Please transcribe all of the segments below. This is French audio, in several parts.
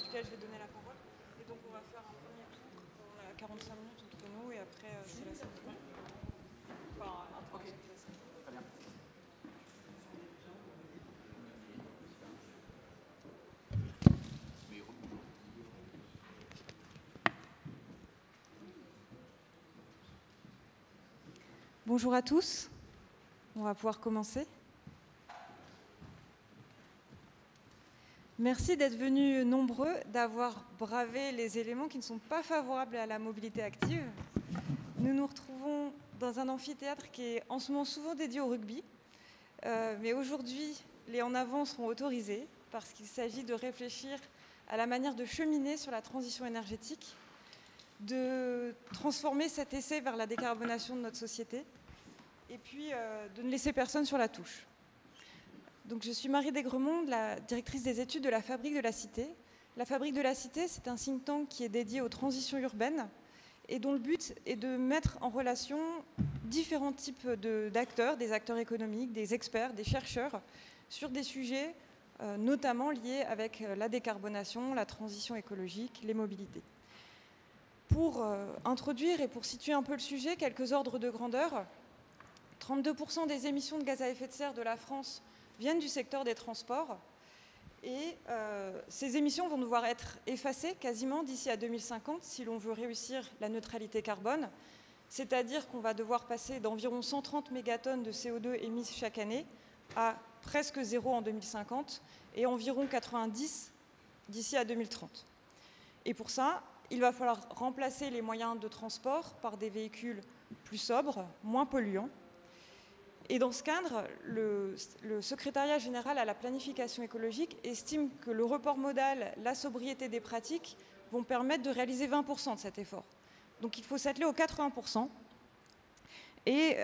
duquel je vais donner la parole. Et donc on va faire un premier tour, on a 45 minutes entre nous et après c'est la salle de bain. Enfin, ok, très bien. Bonjour à tous, on va pouvoir commencer. Merci d'être venus nombreux, d'avoir bravé les éléments qui ne sont pas favorables à la mobilité active. Nous nous retrouvons dans un amphithéâtre qui est en ce moment souvent dédié au rugby, mais aujourd'hui, les en avant seront autorisés parce qu'il s'agit de réfléchir à la manière de cheminer sur la transition énergétique, de transformer cet essai vers la décarbonation de notre société, et puis de ne laisser personne sur la touche. Donc, je suis Marie Desgremont, la directrice des études de la Fabrique de la Cité. La Fabrique de la Cité, c'est un think tank qui est dédié aux transitions urbaines et dont le but est de mettre en relation différents types d'acteurs, des acteurs économiques, des experts, des chercheurs, sur des sujets notamment liés avec la décarbonation, la transition écologique, les mobilités. Pour introduire et pour situer un peu le sujet, quelques ordres de grandeur. 32% des émissions de gaz à effet de serre de la France viennent du secteur des transports et ces émissions vont devoir être effacées quasiment d'ici à 2050 si l'on veut réussir la neutralité carbone, c'est-à-dire qu'on va devoir passer d'environ 130 mégatonnes de CO2 émises chaque année à presque zéro en 2050 et environ 90 d'ici à 2030. Et pour ça, il va falloir remplacer les moyens de transport par des véhicules plus sobres, moins polluants. Et dans ce cadre, le secrétariat général à la planification écologique estime que le report modal, la sobriété des pratiques vont permettre de réaliser 20% de cet effort. Donc il faut s'atteler aux 80% et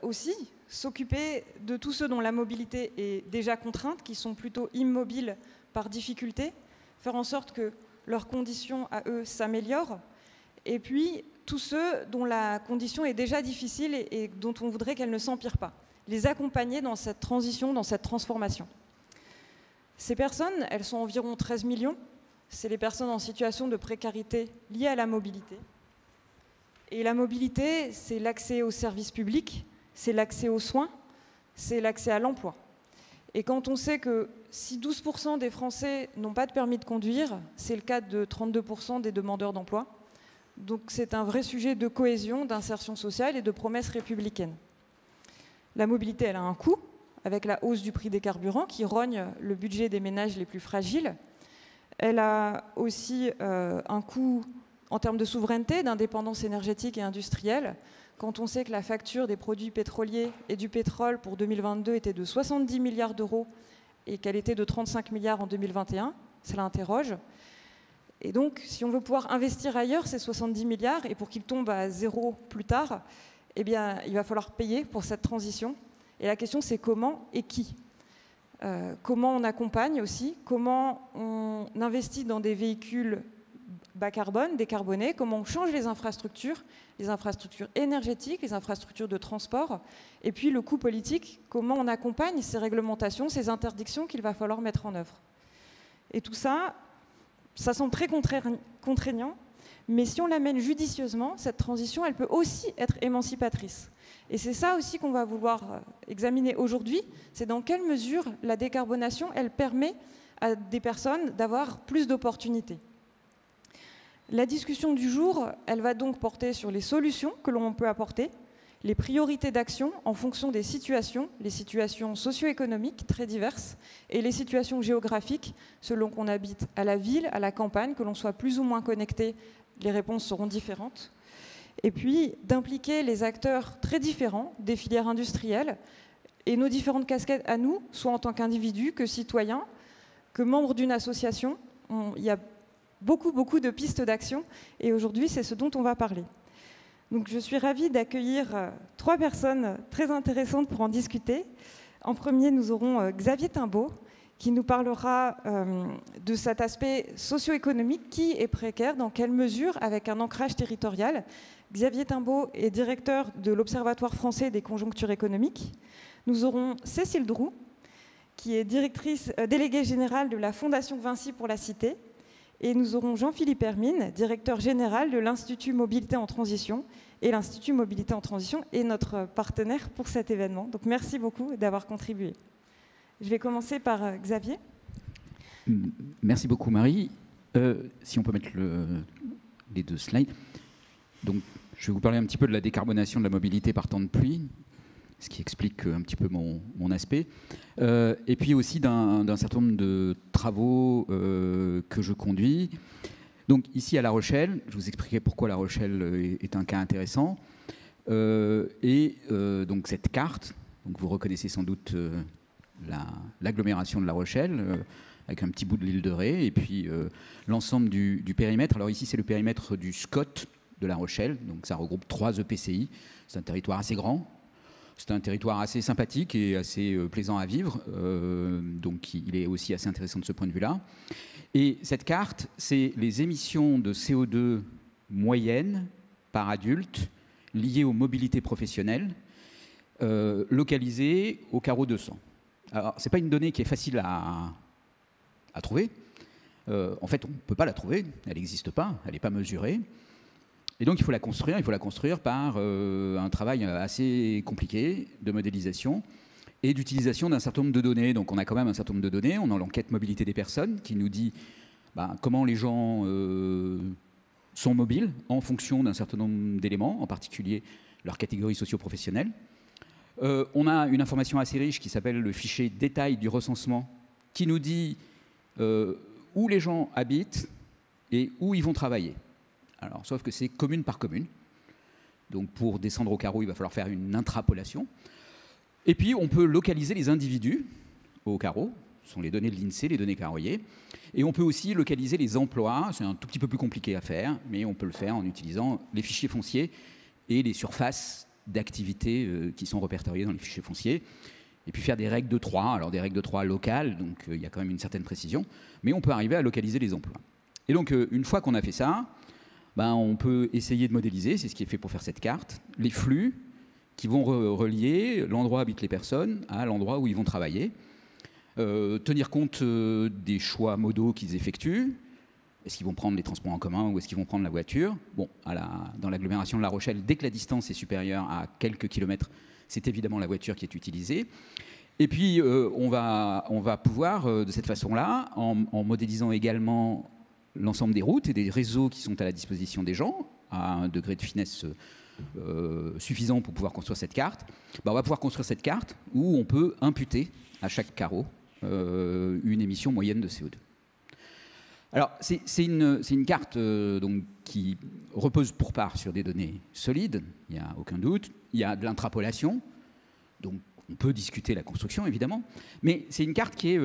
aussi s'occuper de tous ceux dont la mobilité est déjà contrainte, qui sont plutôt immobiles par difficulté, faire en sorte que leurs conditions à eux s'améliorent, et puis tous ceux dont la condition est déjà difficile et dont on voudrait qu'elle ne s'empire pas, les accompagner dans cette transition, dans cette transformation. Ces personnes, elles sont environ 13 millions. C'est les personnes en situation de précarité liées à la mobilité. Et la mobilité, c'est l'accès aux services publics, c'est l'accès aux soins, c'est l'accès à l'emploi. Et quand on sait que si 12% des Français n'ont pas de permis de conduire, c'est le cas de 32% des demandeurs d'emploi. Donc c'est un vrai sujet de cohésion, d'insertion sociale et de promesse républicaine. La mobilité, elle a un coût, avec la hausse du prix des carburants qui rogne le budget des ménages les plus fragiles. Elle a aussi un coût en termes de souveraineté, d'indépendance énergétique et industrielle. Quand on sait que la facture des produits pétroliers et du pétrole pour 2022 était de 70 milliards d'euros et qu'elle était de 35 milliards en 2021, ça l'interroge. Et donc, si on veut pouvoir investir ailleurs ces 70 milliards, et pour qu'ils tombent à zéro plus tard, eh bien, il va falloir payer pour cette transition. Et la question, c'est comment et qui ? Comment on accompagne aussi ? Comment on investit dans des véhicules bas carbone, décarbonés ? Comment on change les infrastructures énergétiques, les infrastructures de transport ? Et puis, le coût politique, comment on accompagne ces réglementations, ces interdictions qu'il va falloir mettre en œuvre ? Et tout ça, ça semble très contraignant. Mais si on l'amène judicieusement, cette transition, elle peut aussi être émancipatrice. Et c'est ça aussi qu'on va vouloir examiner aujourd'hui, c'est dans quelle mesure la décarbonation, elle permet à des personnes d'avoir plus d'opportunités. La discussion du jour, elle va donc porter sur les solutions que l'on peut apporter, les priorités d'action en fonction des situations, les situations socio-économiques très diverses et les situations géographiques, selon qu'on habite à la ville, à la campagne, que l'on soit plus ou moins connecté, les réponses seront différentes. Et puis, d'impliquer les acteurs très différents des filières industrielles et nos différentes casquettes à nous, soit en tant qu'individus, que citoyens, que membres d'une association. Il y a beaucoup de pistes d'action et aujourd'hui, c'est ce dont on va parler. Donc, je suis ravie d'accueillir 3 personnes très intéressantes pour en discuter. En premier, nous aurons Xavier Timbaud, qui nous parlera de cet aspect socio-économique qui est précaire, dans quelle mesure, avec un ancrage territorial. Xavier Timbaud est directeur de l'Observatoire français des conjonctures économiques. Nous aurons Cécile Droux, qui est déléguée générale de la Fondation Vinci pour la Cité, Et nous aurons Jean-Philippe Hermine, directeur général de l'Institut Mobilité en Transition. Et l'Institut Mobilité en Transition est notre partenaire pour cet événement. Donc merci beaucoup d'avoir contribué. Je vais commencer par Xavier. Merci beaucoup Marie. Si on peut mettre les 2 slides. Donc, je vais vous parler un petit peu de la décarbonation de la mobilité par temps de pluie, ce qui explique un petit peu mon aspect. Et puis aussi d'un certain nombre de travaux que je conduis. Donc ici à La Rochelle, je vous expliquerai pourquoi La Rochelle est un cas intéressant. Donc cette carte, donc vous reconnaissez sans doute l'agglomération de La Rochelle, avec un petit bout de l'île de Ré, et puis l'ensemble du périmètre. Alors ici c'est le périmètre du SCOT de La Rochelle, donc ça regroupe 3 EPCI. C'est un territoire assez grand. C'est un territoire assez sympathique et assez plaisant à vivre, donc il est aussi assez intéressant de ce point de vue-là. Et cette carte, c'est les émissions de CO2 moyennes par adulte liées aux mobilités professionnelles, localisées au carreau 200. Alors, ce n'est pas une donnée qui est facile à trouver. En fait, on ne peut pas la trouver, elle n'existe pas, elle n'est pas mesurée. Et donc, il faut la construire par un travail assez compliqué de modélisation et d'utilisation d'un certain nombre de données. Donc, on a quand même un certain nombre de données. On a l'enquête mobilité des personnes qui nous dit comment les gens sont mobiles en fonction d'un certain nombre d'éléments, en particulier leur catégorie socio-professionnelle. On a une information assez riche qui s'appelle le fichier détail du recensement qui nous dit où les gens habitent et où ils vont travailler. Alors, sauf que c'est commune par commune. Donc, pour descendre au carreau, il va falloir faire une intrapolation. Et puis, on peut localiser les individus au carreau. Ce sont les données de l'INSEE, les données carroyées. Et on peut aussi localiser les emplois. C'est un tout petit peu plus compliqué à faire, mais on peut le faire en utilisant les fichiers fonciers et les surfaces d'activité qui sont répertoriées dans les fichiers fonciers. Et puis faire des règles de 3. Alors, des règles de 3 locales, donc il y a quand même une certaine précision. Mais on peut arriver à localiser les emplois. Et donc, une fois qu'on a fait ça, on peut essayer de modéliser, c'est ce qui est fait pour faire cette carte, les flux qui vont relier l'endroit où habitent les personnes à l'endroit où ils vont travailler. Tenir compte des choix modaux qu'ils effectuent. Est-ce qu'ils vont prendre les transports en commun ou est-ce qu'ils vont prendre la voiture? Bon, dans l'agglomération de La Rochelle, dès que la distance est supérieure à quelques kilomètres, c'est évidemment la voiture qui est utilisée. Et puis, on va pouvoir, de cette façon-là, en modélisant également l'ensemble des routes et des réseaux qui sont à la disposition des gens, à un degré de finesse suffisant pour pouvoir construire cette carte, on va pouvoir construire cette carte où on peut imputer à chaque carreau une émission moyenne de CO2. Alors, c'est une carte donc, qui repose pour part sur des données solides, il n'y a aucun doute. Il y a de l'intrapolation, donc on peut discuter la construction, évidemment, mais c'est une carte qui est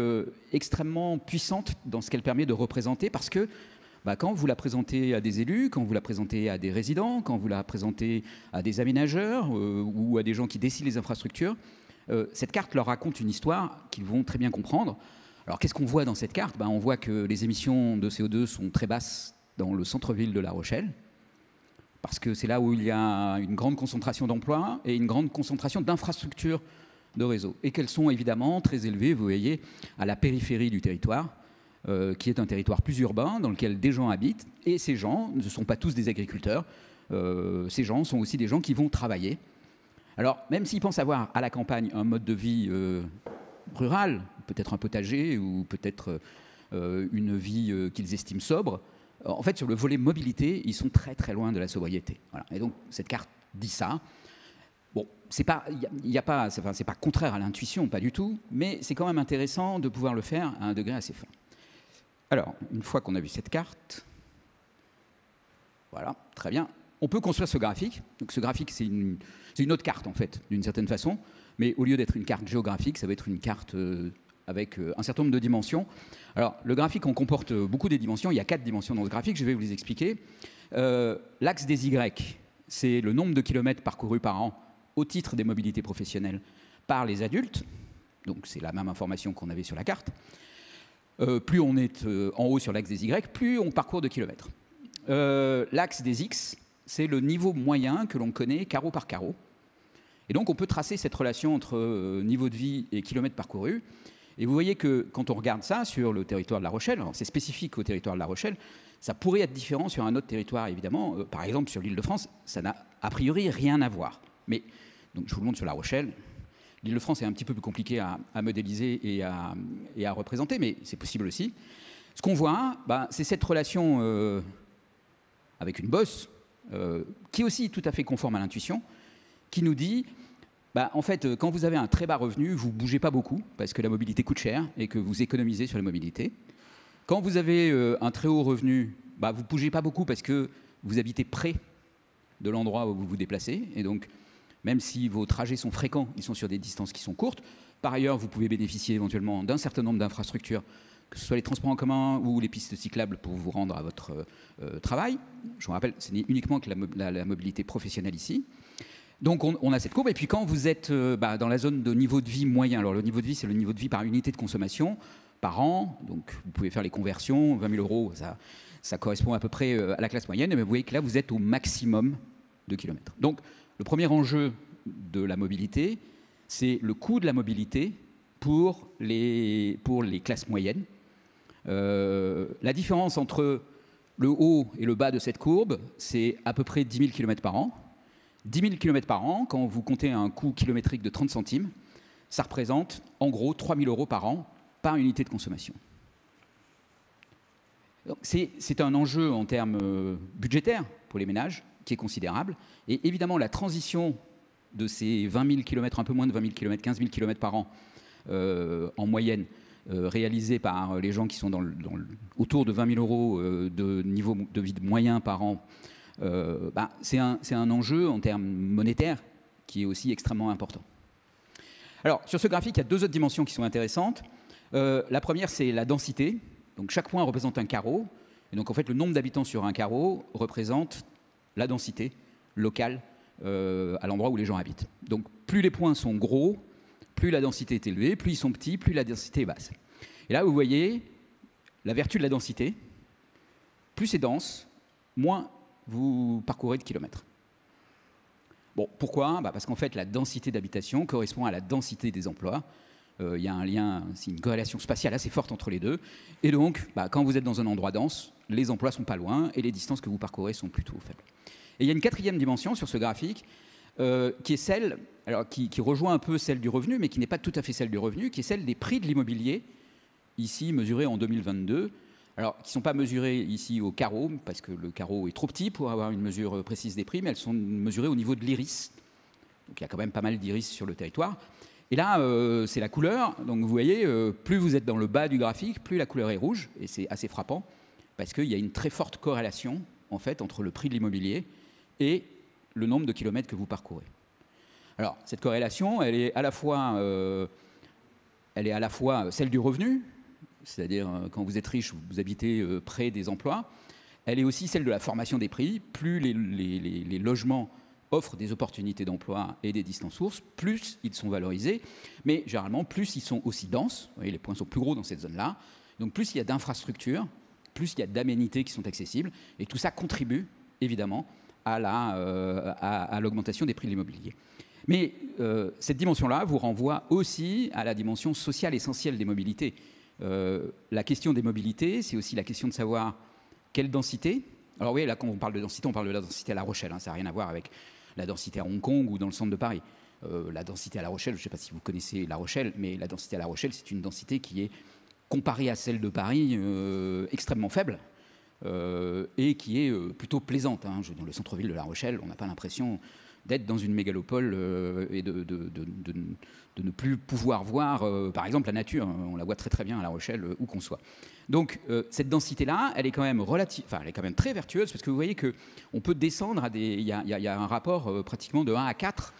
extrêmement puissante dans ce qu'elle permet de représenter, parce que quand vous la présentez à des élus, quand vous la présentez à des résidents, quand vous la présentez à des aménageurs ou à des gens qui décident les infrastructures, cette carte leur raconte une histoire qu'ils vont très bien comprendre. Alors, qu'est-ce qu'on voit dans cette carte? On voit que les émissions de CO2 sont très basses dans le centre-ville de La Rochelle, parce que c'est là où il y a une grande concentration d'emplois et une grande concentration d'infrastructures de réseau, et qu'elles sont évidemment très élevées, vous voyez, à la périphérie du territoire, qui est un territoire plus urbain, dans lequel des gens habitent, et ces gens ne sont pas tous des agriculteurs, ces gens sont aussi des gens qui vont travailler. Alors, même s'ils pensent avoir à la campagne un mode de vie rural, peut-être un potager, ou peut-être une vie qu'ils estiment sobre, en fait, sur le volet mobilité, ils sont très très loin de la sobriété. Voilà. Et donc, cette carte dit ça. Bon, c'est pas contraire à l'intuition, pas du tout, mais c'est quand même intéressant de pouvoir le faire à un degré assez fin. Alors, une fois qu'on a vu cette carte, voilà, très bien, on peut construire ce graphique. Donc, ce graphique, c'est une autre carte, en fait, d'une certaine façon, mais au lieu d'être une carte géographique, ça va être une carte avec un certain nombre de dimensions. Alors, le graphique en comporte beaucoup des dimensions. Il y a 4 dimensions dans ce graphique, je vais vous les expliquer. L'axe des Y, c'est le nombre de kilomètres parcourus par an au titre des mobilités professionnelles par les adultes. Donc, c'est la même information qu'on avait sur la carte. Plus on est en haut sur l'axe des Y, plus on parcourt de kilomètres. L'axe des X, c'est le niveau moyen que l'on connaît carreau par carreau. Et donc, on peut tracer cette relation entre niveau de vie et kilomètres parcourus. Et vous voyez que quand on regarde ça sur le territoire de La Rochelle, c'est spécifique au territoire de La Rochelle, ça pourrait être différent sur un autre territoire, évidemment. Par exemple, sur l'Île-de-France, ça n'a a priori rien à voir. Mais, donc je vous le montre sur La Rochelle. L'Île-de-France est un petit peu plus compliqué à modéliser et à représenter, mais c'est possible aussi. Ce qu'on voit, c'est cette relation avec une bosse, qui est aussi tout à fait conforme à l'intuition, qui nous dit, en fait, quand vous avez un très bas revenu, vous ne bougez pas beaucoup, parce que la mobilité coûte cher et que vous économisez sur la mobilité. Quand vous avez un très haut revenu, vous ne bougez pas beaucoup parce que vous habitez près de l'endroit où vous vous déplacez. Et donc, même si vos trajets sont fréquents, ils sont sur des distances qui sont courtes. Par ailleurs, vous pouvez bénéficier éventuellement d'un certain nombre d'infrastructures, que ce soit les transports en commun ou les pistes cyclables pour vous rendre à votre travail. Je vous rappelle, ce n'est uniquement que la mobilité professionnelle ici. Donc on a cette courbe. Et puis quand vous êtes dans la zone de niveau de vie moyen, alors le niveau de vie, c'est le niveau de vie par unité de consommation par an. Donc vous pouvez faire les conversions, 20 000 euros, ça correspond à peu près à la classe moyenne. Mais vous voyez que là, vous êtes au maximum de kilomètres. Donc le premier enjeu de la mobilité, c'est le coût de la mobilité pour les classes moyennes. La différence entre le haut et le bas de cette courbe, c'est à peu près 10 000 km par an. 10 000 km par an, quand vous comptez un coût kilométrique de 30 centimes, ça représente en gros 3 000 euros par an par unité de consommation. C'est un enjeu en termes budgétaires pour les ménages qui est considérable. Et évidemment, la transition de ces 20 000 km, un peu moins de 20 000 km, 15 000 km par an en moyenne, réalisée par les gens qui sont autour de 20 000 euros de niveau de vie moyen par an, c'est un enjeu en termes monétaires qui est aussi extrêmement important. Alors, sur ce graphique, il y a deux autres dimensions qui sont intéressantes. La première, c'est la densité. Donc, chaque point représente un carreau. Et donc, en fait, le nombre d'habitants sur un carreau représente la densité locale à l'endroit où les gens habitent. Donc, plus les points sont gros, plus la densité est élevée, plus ils sont petits, plus la densité est basse. Et là, vous voyez la vertu de la densité. Plus c'est dense, moins vous parcourez de kilomètres. Bon, pourquoi ? Parce qu'en fait, la densité d'habitation correspond à la densité des emplois. Il y a un lien, c'est une corrélation spatiale assez forte entre les deux. Et donc, quand vous êtes dans un endroit dense, les emplois sont pas loin et les distances que vous parcourez sont plutôt faibles. Et il y a une quatrième dimension sur ce graphique, qui est celle, alors qui rejoint un peu celle du revenu, mais qui n'est pas tout à fait celle du revenu, qui est celle des prix de l'immobilier, ici mesurés en 2022. Alors, qui ne sont pas mesurés ici au carreau, parce que le carreau est trop petit pour avoir une mesure précise des prix, mais elles sont mesurées au niveau de l'iris. Donc il y a quand même pas mal d'iris sur le territoire. Et là, c'est la couleur. Donc vous voyez, plus vous êtes dans le bas du graphique, plus la couleur est rouge. Et c'est assez frappant, parce qu'il y a une très forte corrélation, en fait, entre le prix de l'immobilier et le nombre de kilomètres que vous parcourez. Alors, cette corrélation, elle est à la fois celle du revenu, c'est-à-dire quand vous êtes riche, vous habitez près des emplois. Elle est aussi celle de la formation des prix. Plus les logements offrent des opportunités d'emploi et des distances sources, plus ils sont valorisés. Mais généralement, plus ils sont aussi denses. Vous voyez, les points sont plus gros dans cette zone-là. Donc plus il y a d'infrastructures, plus il y a d'aménités qui sont accessibles. Et tout ça contribue, évidemment, à l'augmentation des prix de l'immobilier. Mais cette dimension-là vous renvoie aussi à la dimension sociale essentielle des mobilités. La question des mobilités, c'est aussi la question de savoir quelle densité. Alors oui, là, quand on parle de densité, on parle de la densité à La Rochelle. Ça n'a rien à voir avec la densité à Hong Kong ou dans le centre de Paris. La densité à La Rochelle, je ne sais pas si vous connaissez La Rochelle, mais la densité à La Rochelle, c'est une densité qui est, comparée à celle de Paris, extrêmement faible et qui est plutôt plaisante. Dans le centre-ville de La Rochelle, on n'a pas l'impression d'être dans une mégalopole et de ne plus pouvoir voir, par exemple, la nature. On la voit très très bien à La Rochelle, où qu'on soit. Donc, cette densité-là, elle est quand même elle est quand même très vertueuse, parce que vous voyez qu'on peut descendre à des... Il y a un rapport pratiquement de 1 à 4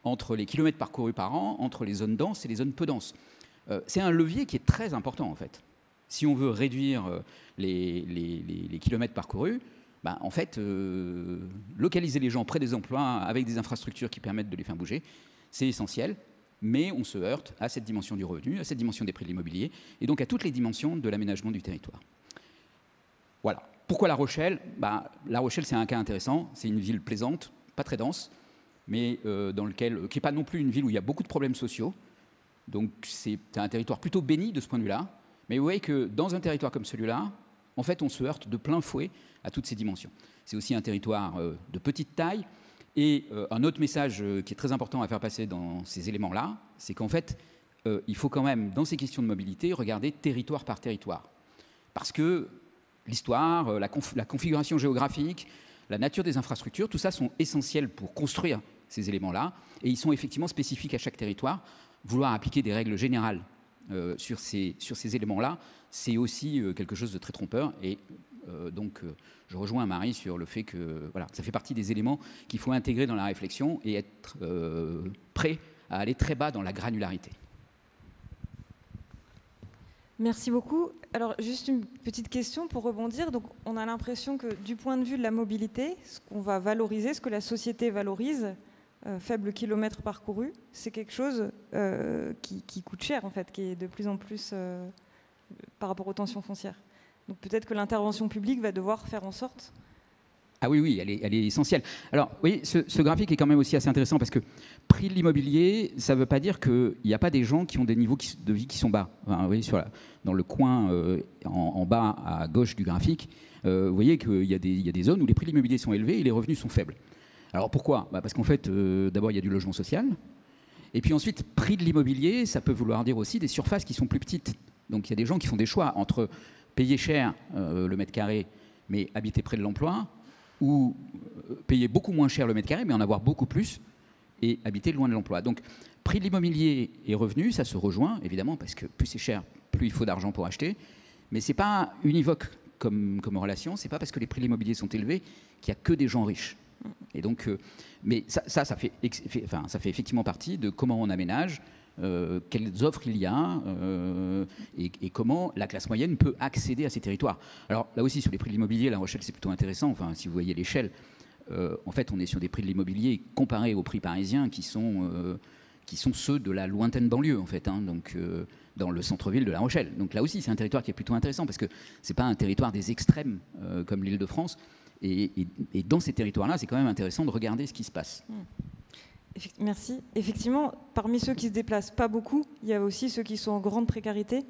entre les kilomètres parcourus par an, entre les zones denses et les zones peu denses. C'est un levier qui est très important, en fait. Si on veut réduire les kilomètres parcourus, en fait, localiser les gens près des emplois avec des infrastructures qui permettent de les faire bouger, c'est essentiel, mais on se heurte à cette dimension du revenu, à cette dimension des prix de l'immobilier, et donc à toutes les dimensions de l'aménagement du territoire. Voilà. Pourquoi La Rochelle ? La Rochelle, c'est un cas intéressant. C'est une ville plaisante, pas très dense, mais qui n'est pas non plus une ville où il y a beaucoup de problèmes sociaux. Donc c'est un territoire plutôt béni de ce point de vue-là. Mais vous voyez que dans un territoire comme celui-là, en fait, on se heurte de plein fouet à toutes ces dimensions. C'est aussi un territoire de petite taille. Et un autre message qui est très important à faire passer dans ces éléments-là, c'est qu'en fait, il faut quand même, dans ces questions de mobilité, regarder territoire par territoire. Parce que l'histoire, la configuration géographique, la nature des infrastructures, tout ça sont essentiels pour construire ces éléments-là. Et ils sont effectivement spécifiques à chaque territoire. Vouloir appliquer des règles générales sur ces éléments-là, c'est aussi quelque chose de très trompeur. Et donc, je rejoins Marie sur le fait que voilà, ça fait partie des éléments qu'il faut intégrer dans la réflexion et être prêt à aller très bas dans la granularité. Merci beaucoup. Alors, juste une petite question pour rebondir. Donc, on a l'impression que du point de vue de la mobilité, ce qu'on va valoriser, ce que la société valorise, faible kilomètre parcouru, c'est quelque chose qui coûte cher, en fait, qui est de plus en plus par rapport aux tensions foncières. Donc, peut-être que l'intervention publique va devoir faire en sorte... Ah oui, elle est essentielle. Alors, vous voyez, ce graphique est quand même aussi assez intéressant parce que prix de l'immobilier, ça ne veut pas dire qu'il n'y a pas des gens qui ont des niveaux de vie qui sont bas. Enfin, vous voyez, dans le coin en bas à gauche du graphique, vous voyez qu'il y a des zones où les prix de l'immobilier sont élevés et les revenus sont faibles. Alors pourquoi ? Parce qu'en fait, d'abord, il y a du logement social. Et puis ensuite, prix de l'immobilier, ça peut vouloir dire aussi des surfaces qui sont plus petites. Donc il y a des gens qui font des choix entre payer cher le mètre carré, mais habiter près de l'emploi, ou payer beaucoup moins cher le mètre carré, mais en avoir beaucoup plus, et habiter loin de l'emploi. Donc, prix de l'immobilier et revenus, ça se rejoint, évidemment, parce que plus c'est cher, plus il faut d'argent pour acheter. Mais ce n'est pas univoque comme relation, ce n'est pas parce que les prix de l'immobilier sont élevés qu'il n'y a que des gens riches. Et donc, mais ça fait effectivement partie de comment on aménage, quelles offres il y a et comment la classe moyenne peut accéder à ces territoires. Alors là aussi, sur les prix de l'immobilier, La Rochelle, c'est plutôt intéressant. Enfin, si vous voyez l'échelle, en fait, on est sur des prix de l'immobilier comparés aux prix parisiens qui sont ceux de la lointaine banlieue, en fait, hein, donc dans le centre-ville de La Rochelle. Donc là aussi, c'est un territoire qui est plutôt intéressant parce que ce n'est pas un territoire des extrêmes comme l'Île-de-France. Et dans ces territoires-là, c'est quand même intéressant de regarder ce qui se passe. Merci. Effectivement, parmi ceux qui se déplacent pas beaucoup, il y a aussi ceux qui sont en grande précarité.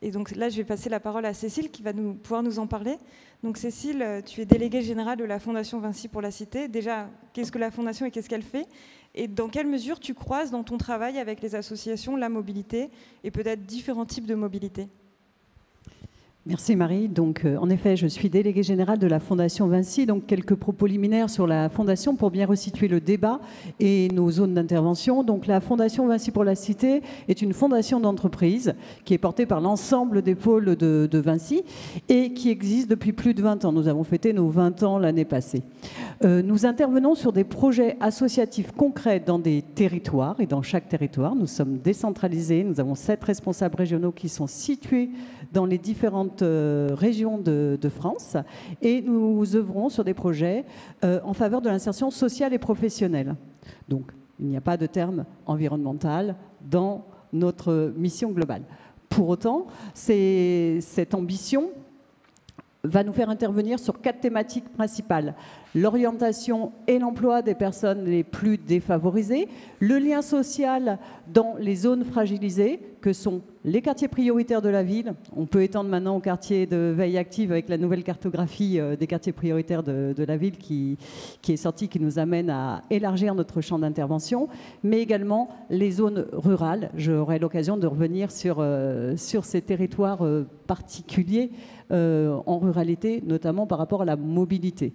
Et donc là, je vais passer la parole à Cécile qui va pouvoir nous en parler. Donc Cécile, tu es déléguée générale de la Fondation Vinci pour la Cité. Déjà, qu'est-ce que la Fondation et qu'est-ce qu'elle fait ? Et dans quelle mesure tu croises dans ton travail avec les associations la mobilité et peut-être différents types de mobilité ? Merci Marie. Donc, en effet, je suis déléguée générale de la Fondation Vinci. Donc, quelques propos liminaires sur la Fondation pour bien resituer le débat et nos zones d'intervention. Donc, la Fondation Vinci pour la Cité est une fondation d'entreprise qui est portée par l'ensemble des pôles de Vinci et qui existe depuis plus de 20 ans. Nous avons fêté nos 20 ans l'année passée. Nous intervenons sur des projets associatifs concrets dans des territoires et dans chaque territoire. Nous sommes décentralisés. Nous avons 7 responsables régionaux qui sont situés dans les différentes régions de France et nous œuvrons sur des projets en faveur de l'insertion sociale et professionnelle. Donc, il n'y a pas de terme environnemental dans notre mission globale. Pour autant, cette ambition va nous faire intervenir sur 4 thématiques principales. L'orientation et l'emploi des personnes les plus défavorisées, le lien social dans les zones fragilisées, que sont les quartiers prioritaires de la ville. On peut étendre maintenant aux quartiers de veille active avec la nouvelle cartographie des quartiers prioritaires de la ville qui est sortie, qui nous amène à élargir notre champ d'intervention, mais également les zones rurales. J'aurai l'occasion de revenir sur ces territoires particuliers en ruralité, notamment par rapport à la mobilité.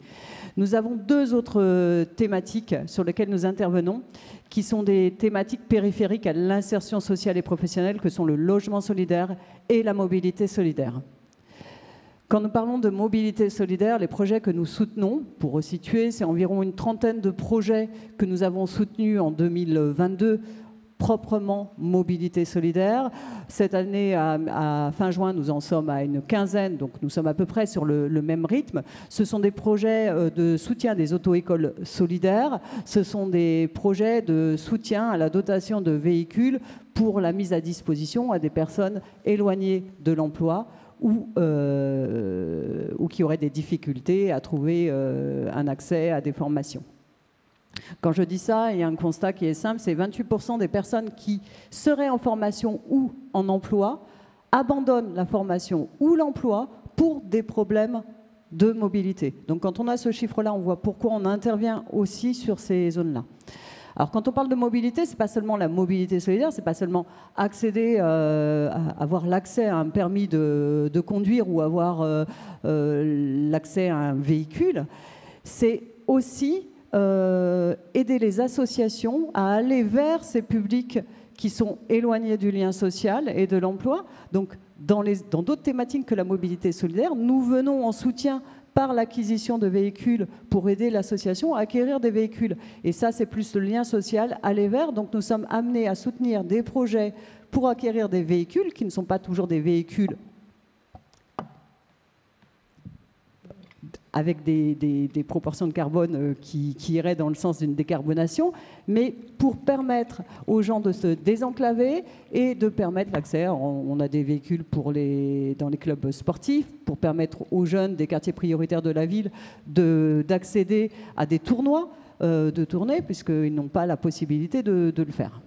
Nous avons 2 autres thématiques sur lesquelles nous intervenons, qui sont des thématiques périphériques à l'insertion sociale et professionnelle, que sont le logement solidaire et la mobilité solidaire. Quand nous parlons de mobilité solidaire, les projets que nous soutenons, pour resituer, c'est environ une trentaine de projets que nous avons soutenus en 2022, proprement mobilité solidaire. Cette année, à fin juin, nous en sommes à une quinzaine, donc nous sommes à peu près sur le même rythme. Ce sont des projets de soutien des auto-écoles solidaires. Ce sont des projets de soutien à la dotation de véhicules pour la mise à disposition à des personnes éloignées de l'emploi ou qui auraient des difficultés à trouver un accès à des formations. Quand je dis ça, il y a un constat qui est simple, c'est 28% des personnes qui seraient en formation ou en emploi abandonnent la formation ou l'emploi pour des problèmes de mobilité. Donc quand on a ce chiffre-là, on voit pourquoi on intervient aussi sur ces zones-là. Alors quand on parle de mobilité, c'est pas seulement la mobilité solidaire, c'est pas seulement accéder, avoir l'accès à un permis de conduire ou avoir l'accès à un véhicule, c'est aussi aider les associations à aller vers ces publics qui sont éloignés du lien social et de l'emploi. Donc dans d'autres thématiques que la mobilité solidaire, nous venons en soutien par l'acquisition de véhicules pour aider l'association à acquérir des véhicules. Et ça, c'est plus le lien social, aller vers. Donc nous sommes amenés à soutenir des projets pour acquérir des véhicules qui ne sont pas toujours des véhicules avec des proportions de carbone qui iraient dans le sens d'une décarbonation, mais pour permettre aux gens de se désenclaver et de permettre l'accès. On a des véhicules dans les clubs sportifs, pour permettre aux jeunes des quartiers prioritaires de la ville d'accéder à des tournois de tournée, puisqu'ils n'ont pas la possibilité de le faire.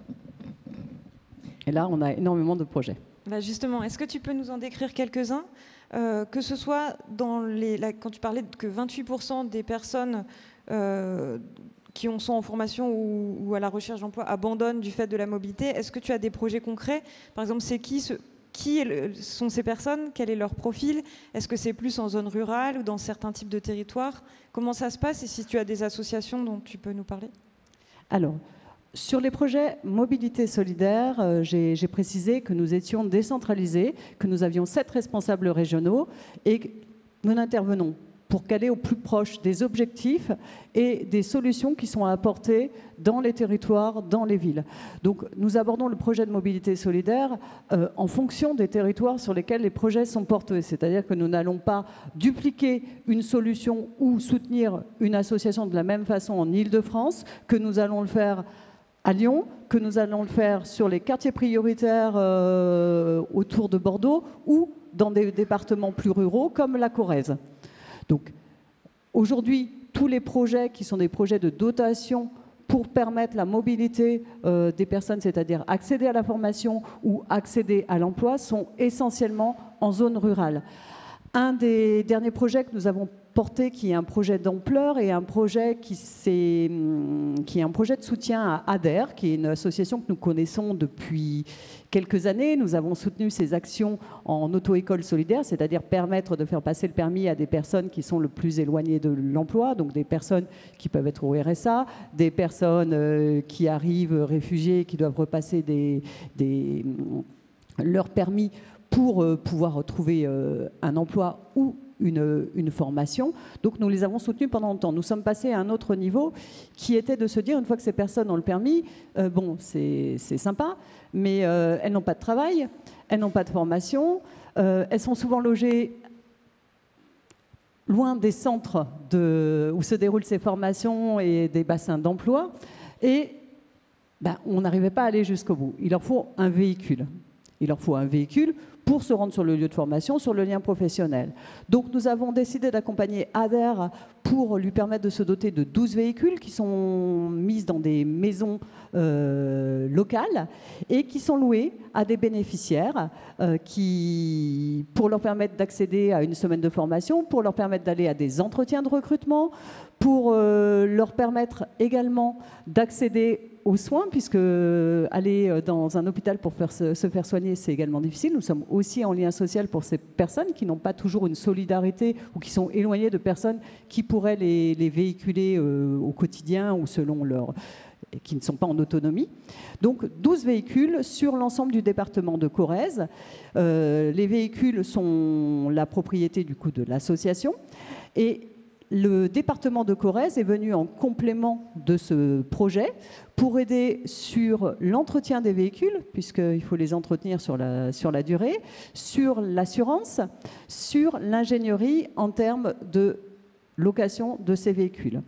Et là, on a énormément de projets. Bah justement, est-ce que tu peux nous en décrire quelques-uns ? Que ce soit quand tu parlais que 28% des personnes qui sont en formation ou à la recherche d'emploi abandonnent du fait de la mobilité, est-ce que tu as des projets concrets ? Par exemple, c'est qui sont ces personnes ? Quel est leur profil ? Est-ce que c'est plus en zone rurale ou dans certains types de territoires ? Comment ça se passe ? Et si tu as des associations dont tu peux nous parler ? Alors, sur les projets mobilité solidaire, j'ai précisé que nous étions décentralisés, que nous avions 7 responsables régionaux et que nous n'intervenons pour qu'aller au plus proche des objectifs et des solutions qui sont à apporter dans les territoires, dans les villes. Donc nous abordons le projet de mobilité solidaire en fonction des territoires sur lesquels les projets sont portés. C'est-à-dire que nous n'allons pas dupliquer une solution ou soutenir une association de la même façon en Île-de-France, que nous allons le faire à Lyon, que nous allons le faire sur les quartiers prioritaires autour de Bordeaux ou dans des départements plus ruraux comme la Corrèze. Donc aujourd'hui, tous les projets qui sont des projets de dotation pour permettre la mobilité des personnes, c'est-à-dire accéder à la formation ou accéder à l'emploi, sont essentiellement en zone rurale. Un des derniers projets que nous avons porté, qui est un projet d'ampleur et un projet qui est un projet de soutien à ADER, qui est une association que nous connaissons depuis quelques années. Nous avons soutenu ces actions en auto-école solidaire, c'est-à-dire permettre de faire passer le permis à des personnes qui sont le plus éloignées de l'emploi, donc des personnes qui peuvent être au RSA, des personnes qui arrivent réfugiées, qui doivent repasser leur permis pour pouvoir trouver un emploi ou une formation. Donc nous les avons soutenus pendant longtemps. Nous sommes passés à un autre niveau qui était de se dire, une fois que ces personnes ont le permis, bon, c'est sympa, mais elles n'ont pas de travail, elles n'ont pas de formation, elles sont souvent logées loin des centres où se déroulent ces formations et des bassins d'emploi, et on n'arrivait pas à aller jusqu'au bout. Il leur faut un véhicule. Il leur faut un véhicule pour se rendre sur le lieu de formation, sur le lien professionnel. Donc nous avons décidé d'accompagner ADER pour lui permettre de se doter de 12 véhicules qui sont mis dans des maisons locales et qui sont loués à des bénéficiaires pour leur permettre d'accéder à une semaine de formation, pour leur permettre d'aller à des entretiens de recrutement, pour leur permettre également d'accéder aux soins, puisque aller dans un hôpital pour se faire soigner, c'est également difficile. Nous sommes aussi en lien social pour ces personnes qui n'ont pas toujours une solidarité ou qui sont éloignées de personnes qui pourraient les véhiculer au quotidien ou qui ne sont pas en autonomie. Donc 12 véhicules sur l'ensemble du département de Corrèze. Les véhicules sont la propriété du coup de l'association. Et le département de Corrèze est venu en complément de ce projet pour aider sur l'entretien des véhicules, puisqu'il faut les entretenir sur la durée, sur l'assurance, sur l'ingénierie en termes de location de ces véhicules.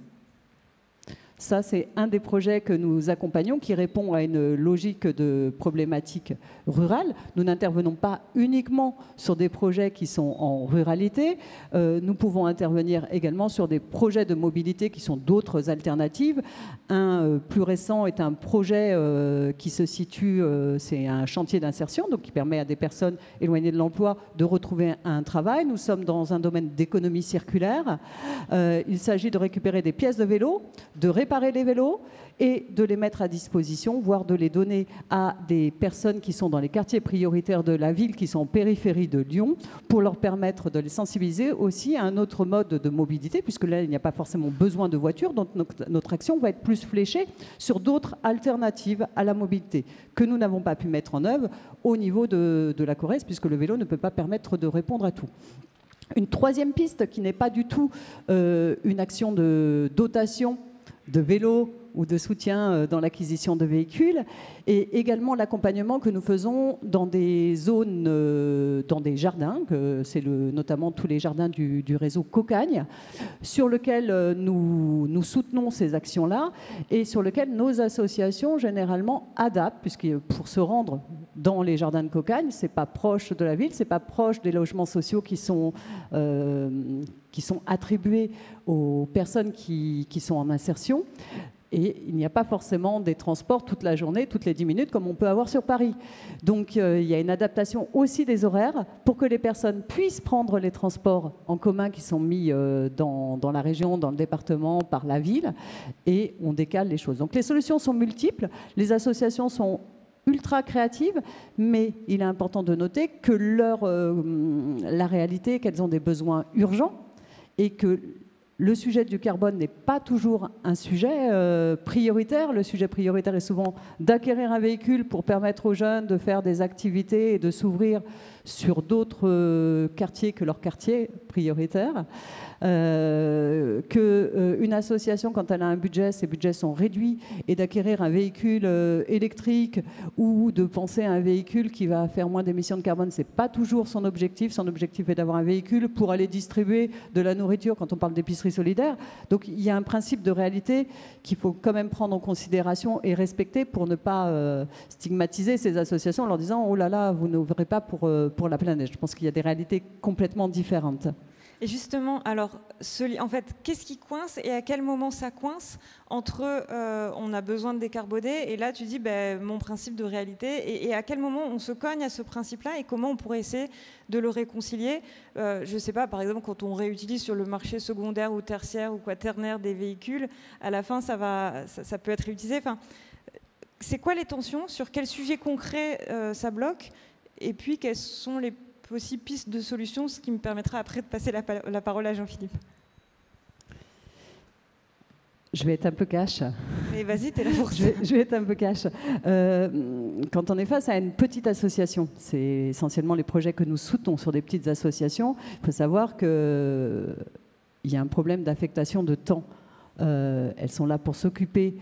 Ça, c'est un des projets que nous accompagnons qui répond à une logique de problématique rurale. Nous n'intervenons pas uniquement sur des projets qui sont en ruralité. Nous pouvons intervenir également sur des projets de mobilité qui sont d'autres alternatives. Un plus récent est un projet qui se situe, c'est un chantier d'insertion, donc qui permet à des personnes éloignées de l'emploi de retrouver un travail. Nous sommes dans un domaine d'économie circulaire. Il s'agit de récupérer des pièces de vélo, de réparer les vélos et de les mettre à disposition, voire de les donner à des personnes qui sont dans les quartiers prioritaires de la ville, qui sont en périphérie de Lyon, pour leur permettre de les sensibiliser aussi à un autre mode de mobilité, puisque là, il n'y a pas forcément besoin de voiture, donc notre action va être plus fléchée sur d'autres alternatives à la mobilité, que nous n'avons pas pu mettre en œuvre au niveau de la Corrèze, puisque le vélo ne peut pas permettre de répondre à tout. Une troisième piste qui n'est pas du tout une action de dotation de vélos ou de soutien dans l'acquisition de véhicules, et également l'accompagnement que nous faisons dans des zones, dans des jardins, c'est notamment tous les jardins du réseau Cocagne, sur lequel nous soutenons ces actions-là et sur lequel nos associations généralement adaptent, puisque pour se rendre dans les jardins de Cocagne, c'est pas proche de la ville, c'est pas proche des logements sociaux qui sont attribués aux personnes qui sont en insertion. Et il n'y a pas forcément des transports toute la journée, toutes les 10 minutes, comme on peut avoir sur Paris. Donc il y a une adaptation aussi des horaires pour que les personnes puissent prendre les transports en commun qui sont mis dans la région, dans le département, par la ville, et on décale les choses. Donc les solutions sont multiples, les associations sont ultra créatives, mais il est important de noter que la réalité est qu'elles ont des besoins urgents et que le sujet du carbone n'est pas toujours un sujet prioritaire. Le sujet prioritaire est souvent d'acquérir un véhicule pour permettre aux jeunes de faire des activités et de s'ouvrir sur d'autres quartiers que leur quartier prioritaire. Qu'une association, quand elle a un budget, ses budgets sont réduits, et d'acquérir un véhicule électrique ou de penser à un véhicule qui va faire moins d'émissions de carbone, ce n'est pas toujours son objectif. Son objectif est d'avoir un véhicule pour aller distribuer de la nourriture quand on parle d'épicerie solidaire. Donc il y a un principe de réalité qu'il faut quand même prendre en considération et respecter pour ne pas stigmatiser ces associations en leur disant « Oh là là, vous n'ouvrez pas pour la planète ». Je pense qu'il y a des réalités complètement différentes. Et justement, alors, en fait, qu'est-ce qui coince et à quel moment ça coince entre on a besoin de décarboner et là tu dis mon principe de réalité, et à quel moment on se cogne à ce principe-là et comment on pourrait essayer de le réconcilier. Je ne sais pas, par exemple, quand on réutilise sur le marché secondaire ou tertiaire ou quaternaire des véhicules, à la fin ça peut être réutilisé. Enfin, c'est quoi les tensions? Sur quel sujet concret ça bloque? Et puis quelles sont les possibles pistes de solutions, ce qui me permettra après de passer la parole à Jean-Philippe. Je vais être un peu cash. Mais vas-y, t'es là pour ça. Je vais être un peu cash. Quand on est face à une petite association, c'est essentiellement les projets que nous soutenons sur des petites associations, il faut savoir qu'il y a un problème d'affectation de temps. Elles sont là pour s'occuper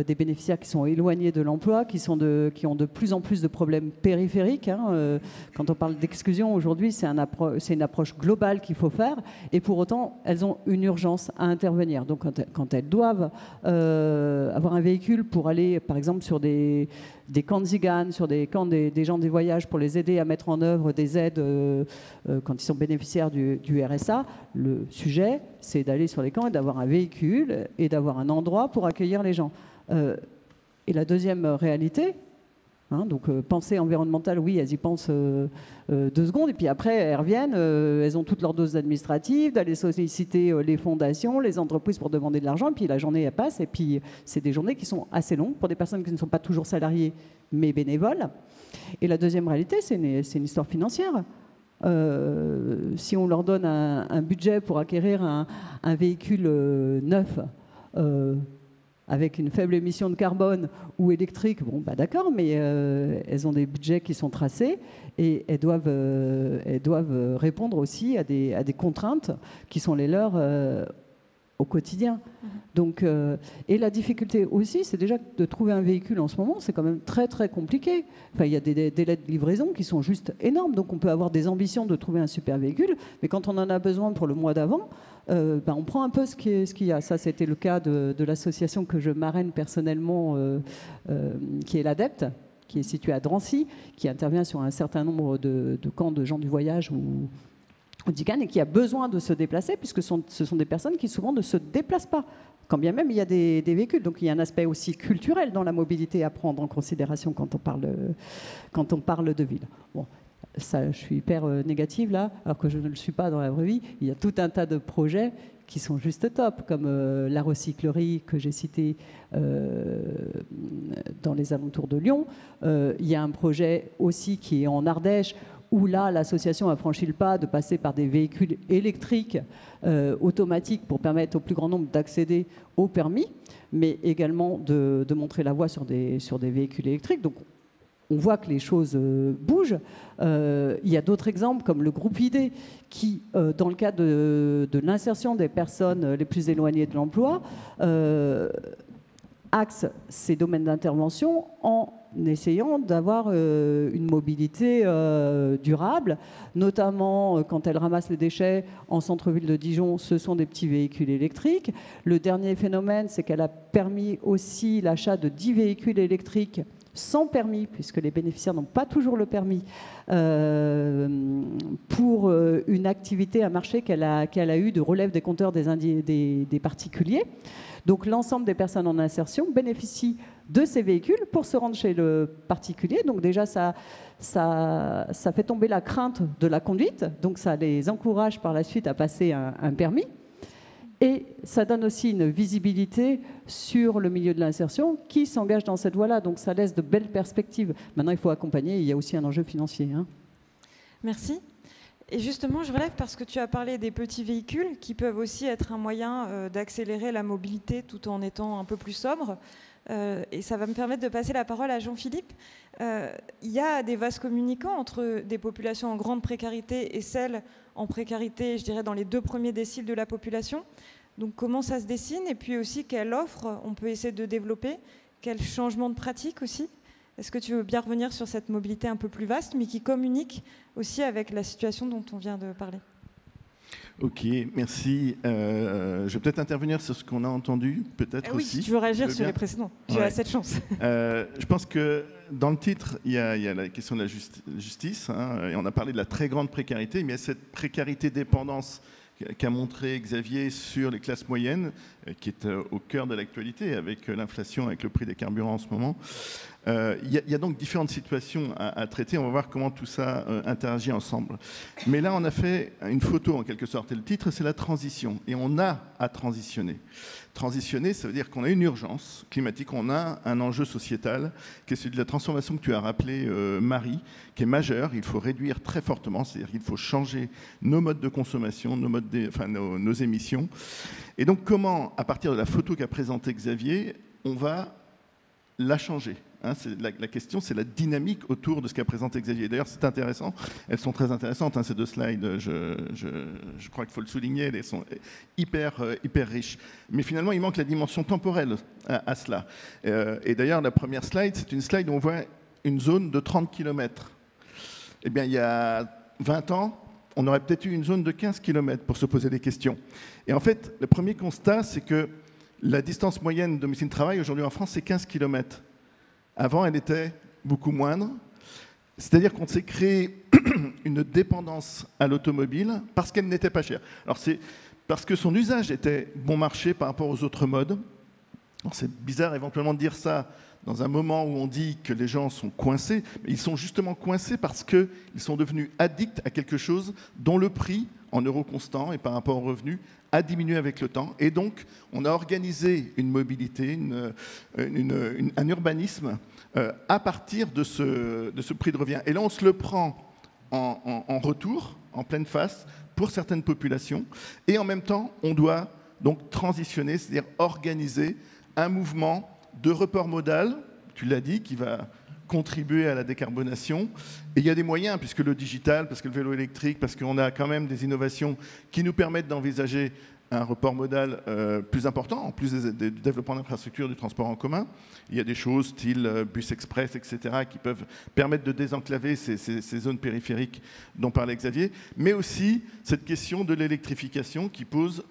des bénéficiaires qui sont éloignés de l'emploi, qui ont de plus en plus de problèmes périphériques. Quand on parle d'exclusion aujourd'hui, c'est une approche globale qu'il faut faire, et pour autant, elles ont une urgence à intervenir. Donc quand elles doivent avoir un véhicule pour aller, par exemple, sur des camps de Zigane, sur des camps des gens des voyages, pour les aider à mettre en œuvre des aides quand ils sont bénéficiaires du RSA, le sujet, c'est d'aller sur les camps et d'avoir un véhicule et d'avoir un endroit pour accueillir les gens. Et la deuxième réalité, donc pensée environnementale, oui, elles y pensent 2 secondes, et puis après elles reviennent, elles ont toutes leurs doses administratives, d'aller solliciter les fondations, les entreprises pour demander de l'argent, et puis la journée elle passe, et puis c'est des journées qui sont assez longues pour des personnes qui ne sont pas toujours salariées mais bénévoles. Et la deuxième réalité, c'est une histoire financière. Si on leur donne un budget pour acquérir un véhicule neuf, avec une faible émission de carbone ou électrique, bon, d'accord, mais elles ont des budgets qui sont tracés et elles doivent répondre aussi à des contraintes qui sont les leurs au quotidien. Donc, et la difficulté aussi, c'est déjà de trouver un véhicule en ce moment, c'est quand même très très compliqué. Enfin, il y a des délais de livraison qui sont juste énormes, donc on peut avoir des ambitions de trouver un super véhicule, mais quand on en a besoin pour le mois d'avant, on prend un peu ce qu'il y a. Ça, c'était le cas de l'association que je marraine personnellement, qui est l'ADEPT, qui est située à Drancy, qui intervient sur un certain nombre de camps de gens du voyage ou d'ICANN et qui a besoin de se déplacer, puisque ce sont des personnes qui souvent ne se déplacent pas, quand bien même il y a des véhicules. Donc il y a un aspect aussi culturel dans la mobilité à prendre en considération quand on parle de ville. Bon, ça, je suis hyper négative là, alors que je ne le suis pas dans la vraie vie. Il y a tout un tas de projets qui sont juste top, comme la recyclerie que j'ai citée dans les alentours de Lyon. Il y a un projet aussi qui est en Ardèche, où là, l'association a franchi le pas de passer par des véhicules électriques automatiques pour permettre au plus grand nombre d'accéder au permis, mais également de montrer la voie sur des véhicules électriques. Donc, on voit que les choses bougent. Il y a d'autres exemples, comme le groupe ID, qui, dans le cadre de l'insertion des personnes les plus éloignées de l'emploi, axe ses domaines d'intervention en essayant d'avoir une mobilité durable, notamment quand elle ramasse les déchets en centre-ville de Dijon, ce sont des petits véhicules électriques. Le dernier phénomène, c'est qu'elle a permis aussi l'achat de 10 véhicules électriques sans permis, puisque les bénéficiaires n'ont pas toujours le permis, pour une activité, un marché qu'elle a eu de relève des compteurs des particuliers. Donc l'ensemble des personnes en insertion bénéficient de ces véhicules pour se rendre chez le particulier. Donc déjà, ça fait tomber la crainte de la conduite, donc ça les encourage par la suite à passer un permis. Et ça donne aussi une visibilité sur le milieu de l'insertion qui s'engage dans cette voie-là. Donc ça laisse de belles perspectives. Maintenant, il faut accompagner. Il y a aussi un enjeu financier. Merci. Et justement, je relève parce que tu as parlé des petits véhicules qui peuvent aussi être un moyen d'accélérer la mobilité tout en étant un peu plus sobre. Et ça va me permettre de passer la parole à Jean-Philippe. Il y a des vases communicants entre des populations en grande précarité et celles en précarité, je dirais, dans les 2 premiers déciles de la population. Donc comment ça se dessine? Et puis aussi, quelle offre on peut essayer de développer? Quel changement de pratique aussi? Est-ce que tu veux bien revenir sur cette mobilité un peu plus vaste, mais qui communique aussi avec la situation dont on vient de parler? Ok, merci. Je vais peut-être intervenir sur ce qu'on a entendu, peut-être oui, aussi. Si tu veux réagir sur les précédents, tu as cette chance. Je pense que dans le titre, il y a la question de la justice, et on a parlé de la très grande précarité, mais il y a cette précarité-dépendance qu'a montré Xavier sur les classes moyennes, qui est au cœur de l'actualité avec l'inflation, avec le prix des carburants en ce moment. Il y a donc différentes situations à traiter. On va voir comment tout ça interagit ensemble. Mais là, on a fait une photo en quelque sorte. Et le titre, c'est la transition. Et on a à transitionner. Transitionner, ça veut dire qu'on a une urgence climatique, on a un enjeu sociétal, qui est celui de la transformation que tu as rappelé, Marie, qui est majeur. Il faut réduire très fortement, c'est-à-dire qu'il faut changer nos modes de consommation, nos émissions. Et donc, comment, à partir de la photo qu'a présentée Xavier, on va la changer? La question, c'est la dynamique autour de ce qu'a présenté Xavier. D'ailleurs, c'est intéressant. Elles sont très intéressantes, ces 2 slides. Je crois qu'il faut le souligner. Elles sont hyper riches. Mais finalement, il manque la dimension temporelle à cela. Et d'ailleurs, la première slide, c'est une slide où on voit une zone de 30 km. Eh bien, il y a 20 ans, on aurait peut-être eu une zone de 15 km pour se poser des questions. Et en fait, le premier constat, c'est que la distance moyenne domicile-travail, aujourd'hui en France, c'est 15 km. Avant, elle était beaucoup moindre. C'est-à-dire qu'on s'est créé une dépendance à l'automobile parce qu'elle n'était pas chère. Alors c'est parce que son usage était bon marché par rapport aux autres modes. C'est bizarre éventuellement de dire ça dans un moment où on dit que les gens sont coincés, mais ils sont justement coincés parce qu'ils sont devenus addicts à quelque chose dont le prix, en euros constants et par rapport aux revenus, a diminué avec le temps. Et donc, on a organisé une mobilité, un urbanisme à partir de ce prix de revient. Et là, on se le prend en retour, en pleine face, pour certaines populations. Et en même temps, on doit donc transitionner, c'est-à-dire organiser un mouvement de report modal, tu l'as dit, qui va contribuer à la décarbonation. Et il y a des moyens, puisque le digital, parce que le vélo électrique, parce qu'on a quand même des innovations qui nous permettent d'envisager un report modal plus important, en plus du développement d'infrastructures du transport en commun. Il y a des choses style bus express, etc., qui peuvent permettre de désenclaver ces zones périphériques dont parlait Xavier, mais aussi cette question de l'électrification qui pose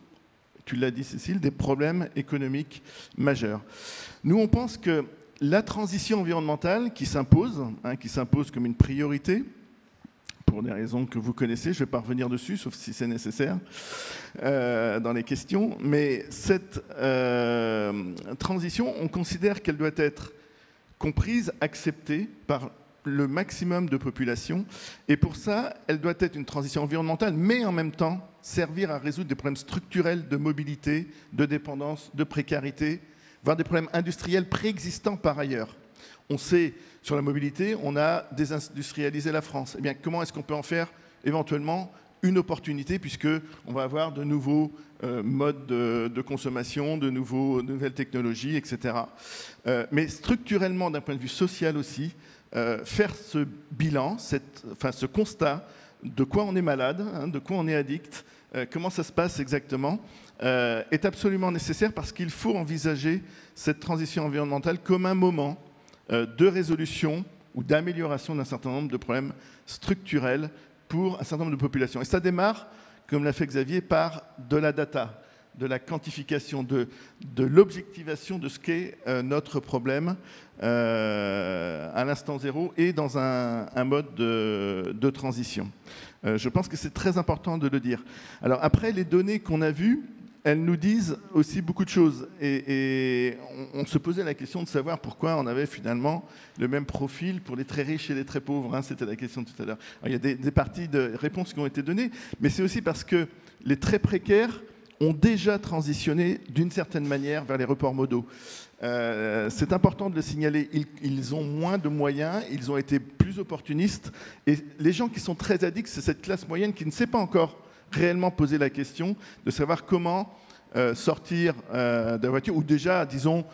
tu l'as dit Cécile, des problèmes économiques majeurs. Nous, on pense que la transition environnementale qui s'impose comme une priorité, pour des raisons que vous connaissez, je ne vais pas revenir dessus, sauf si c'est nécessaire dans les questions, mais cette transition, on considère qu'elle doit être comprise, acceptée par le maximum de population, et pour ça, elle doit être une transition environnementale, mais en même temps servir à résoudre des problèmes structurels de mobilité, de dépendance, de précarité, voire des problèmes industriels préexistants par ailleurs. On sait, sur la mobilité, on a désindustrialisé la France. Eh bien, comment est-ce qu'on peut en faire éventuellement une opportunité, puisqu'on va avoir de nouveaux modes de consommation, de nouvelles technologies, etc. Mais structurellement, d'un point de vue social aussi, faire ce bilan, ce constat de quoi on est malade, de quoi on est addict, comment ça se passe exactement, est absolument nécessaire parce qu'il faut envisager cette transition environnementale comme un moment de résolution ou d'amélioration d'un certain nombre de problèmes structurels pour un certain nombre de populations. Et ça démarre, comme l'a fait Xavier, par de la data, de la quantification, de l'objectivation de ce qu'est notre problème à l'instant zéro et dans un mode de transition. Je pense que c'est très important de le dire. Alors après, les données qu'on a vues, elles nous disent aussi beaucoup de choses. Et on se posait la question de savoir pourquoi on avait finalement le même profil pour les très riches et les très pauvres. C'était la question tout à l'heure. Il y a des parties de réponses qui ont été données, mais c'est aussi parce que les très précaires ont déjà transitionné d'une certaine manière vers les reports modaux. C'est important de le signaler. Ils ont moins de moyens, ils ont été plus opportunistes. Et les gens qui sont très addicts, c'est cette classe moyenne qui ne sait pas encore réellement poser la question de savoir comment sortir de la voiture, ou déjà, disons,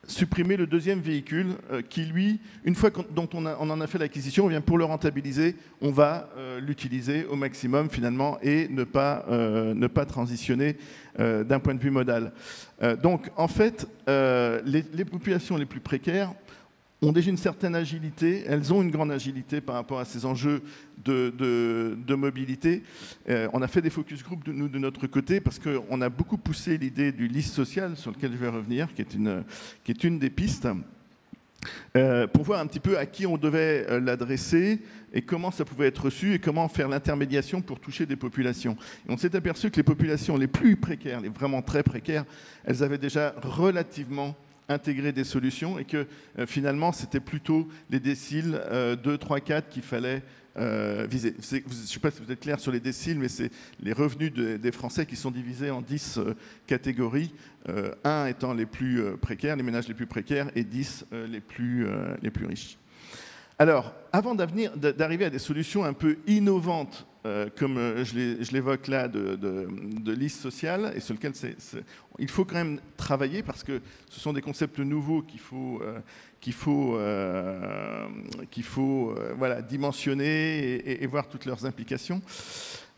supprimer le deuxième véhicule qui, lui, une fois dont on en a fait l'acquisition, pour le rentabiliser, on va l'utiliser au maximum finalement et ne pas transitionner d'un point de vue modal. Donc, en fait, les populations les plus précaires ont déjà une certaine agilité, elles ont une grande agilité par rapport à ces enjeux de mobilité. On a fait des focus group de notre côté parce qu'on a beaucoup poussé l'idée du liste social, sur lequel je vais revenir, qui est une des pistes, pour voir un petit peu à qui on devait l'adresser et comment ça pouvait être reçu et comment faire l'intermédiation pour toucher des populations. Et on s'est aperçu que les populations les plus précaires, les vraiment très précaires, elles avaient déjà relativement intégrer des solutions et que finalement c'était plutôt les déciles 2, 3, 4 qu'il fallait viser. Je ne sais pas si vous êtes clair sur les déciles, mais c'est les revenus des Français qui sont divisés en 10 catégories, 1 étant les plus précaires, les ménages les plus précaires, et 10 les plus riches. Alors, avant d'arriver à des solutions un peu innovantes, comme je l'évoque là, de liste sociale, et sur lequel il faut quand même travailler, parce que ce sont des concepts nouveaux qu'il faut dimensionner et voir toutes leurs implications.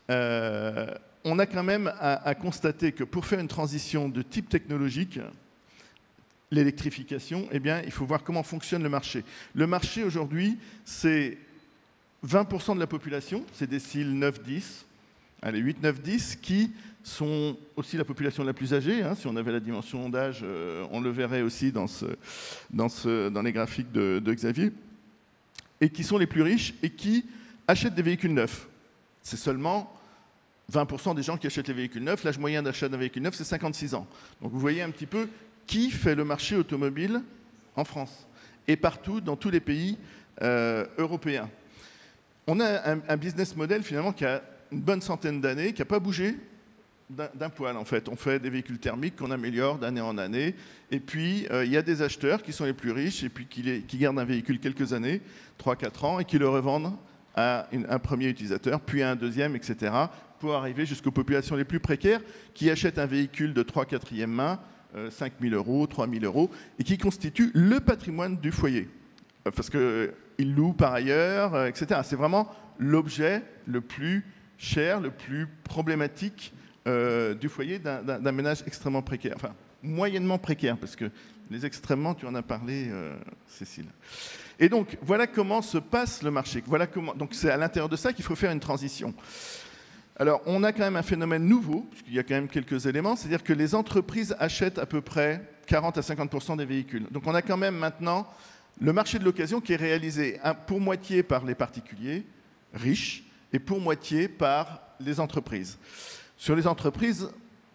On a quand même à constater que pour faire une transition de type technologique, l'électrification, eh bien, il faut voir comment fonctionne le marché. Le marché, aujourd'hui, c'est 20% de la population, c'est déciles 9-10, allez, 8-9-10, qui sont aussi la population la plus âgée. Si on avait la dimension d'âge, on le verrait aussi dans les graphiques de Xavier, et qui sont les plus riches et qui achètent des véhicules neufs. C'est seulement 20% des gens qui achètent les véhicules neufs. L'âge moyen d'achat d'un véhicule neuf, c'est 56 ans. Donc vous voyez un petit peu qui fait le marché automobile en France et partout dans tous les pays européens. On a un business model finalement qui a une bonne centaine d'années, qui n'a pas bougé d'un poil en fait. On fait des véhicules thermiques qu'on améliore d'année en année, et puis il y a des acheteurs qui sont les plus riches et puis qui gardent un véhicule quelques années, 3-4 ans, et qui le revendent à un premier utilisateur, puis à un deuxième, etc., pour arriver jusqu'aux populations les plus précaires qui achètent un véhicule de 3/4e main, 5 000 €, 3 000 €, et qui constitue le patrimoine du foyer. Parce qu'ils louent par ailleurs, etc. C'est vraiment l'objet le plus cher, le plus problématique du foyer d'un ménage extrêmement précaire. Enfin, moyennement précaire, parce que les extrêmement, tu en as parlé, Cécile. Et donc, voilà comment se passe le marché. Voilà comment, donc c'est à l'intérieur de ça qu'il faut faire une transition. Alors, on a quand même un phénomène nouveau, puisqu'il y a quand même quelques éléments, c'est-à-dire que les entreprises achètent à peu près 40 à 50% des véhicules. Donc, on a quand même maintenant le marché de l'occasion qui est réalisé pour moitié par les particuliers riches et pour moitié par les entreprises. Sur les entreprises,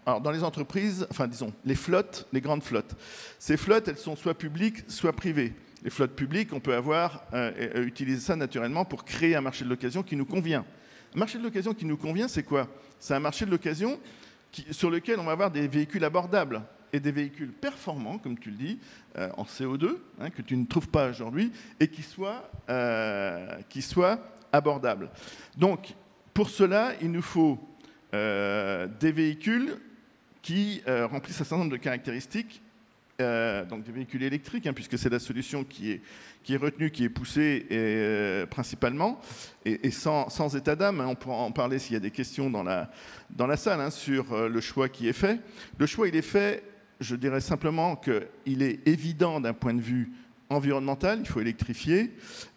alors dans les entreprises, enfin disons, les flottes, les grandes flottes, ces flottes, elles sont soit publiques, soit privées. Les flottes publiques, on peut utiliser ça naturellement pour créer un marché de l'occasion qui nous convient. Un marché de l'occasion qui nous convient, c'est quoi? C'est un marché de l'occasion sur lequel on va avoir des véhicules abordables et des véhicules performants, comme tu le dis, en CO2, hein, que tu ne trouves pas aujourd'hui, et qui soient abordables. Donc, pour cela, il nous faut des véhicules qui remplissent un certain nombre de caractéristiques, donc des véhicules électriques, hein, puisque c'est la solution qui est retenue, qui est poussée principalement, et sans état d'âme. Hein, on pourra en parler s'il y a des questions dans la salle, hein, sur le choix qui est fait. Le choix, il est fait, je dirais simplement qu'il est évident d'un point de vue environnemental, il faut électrifier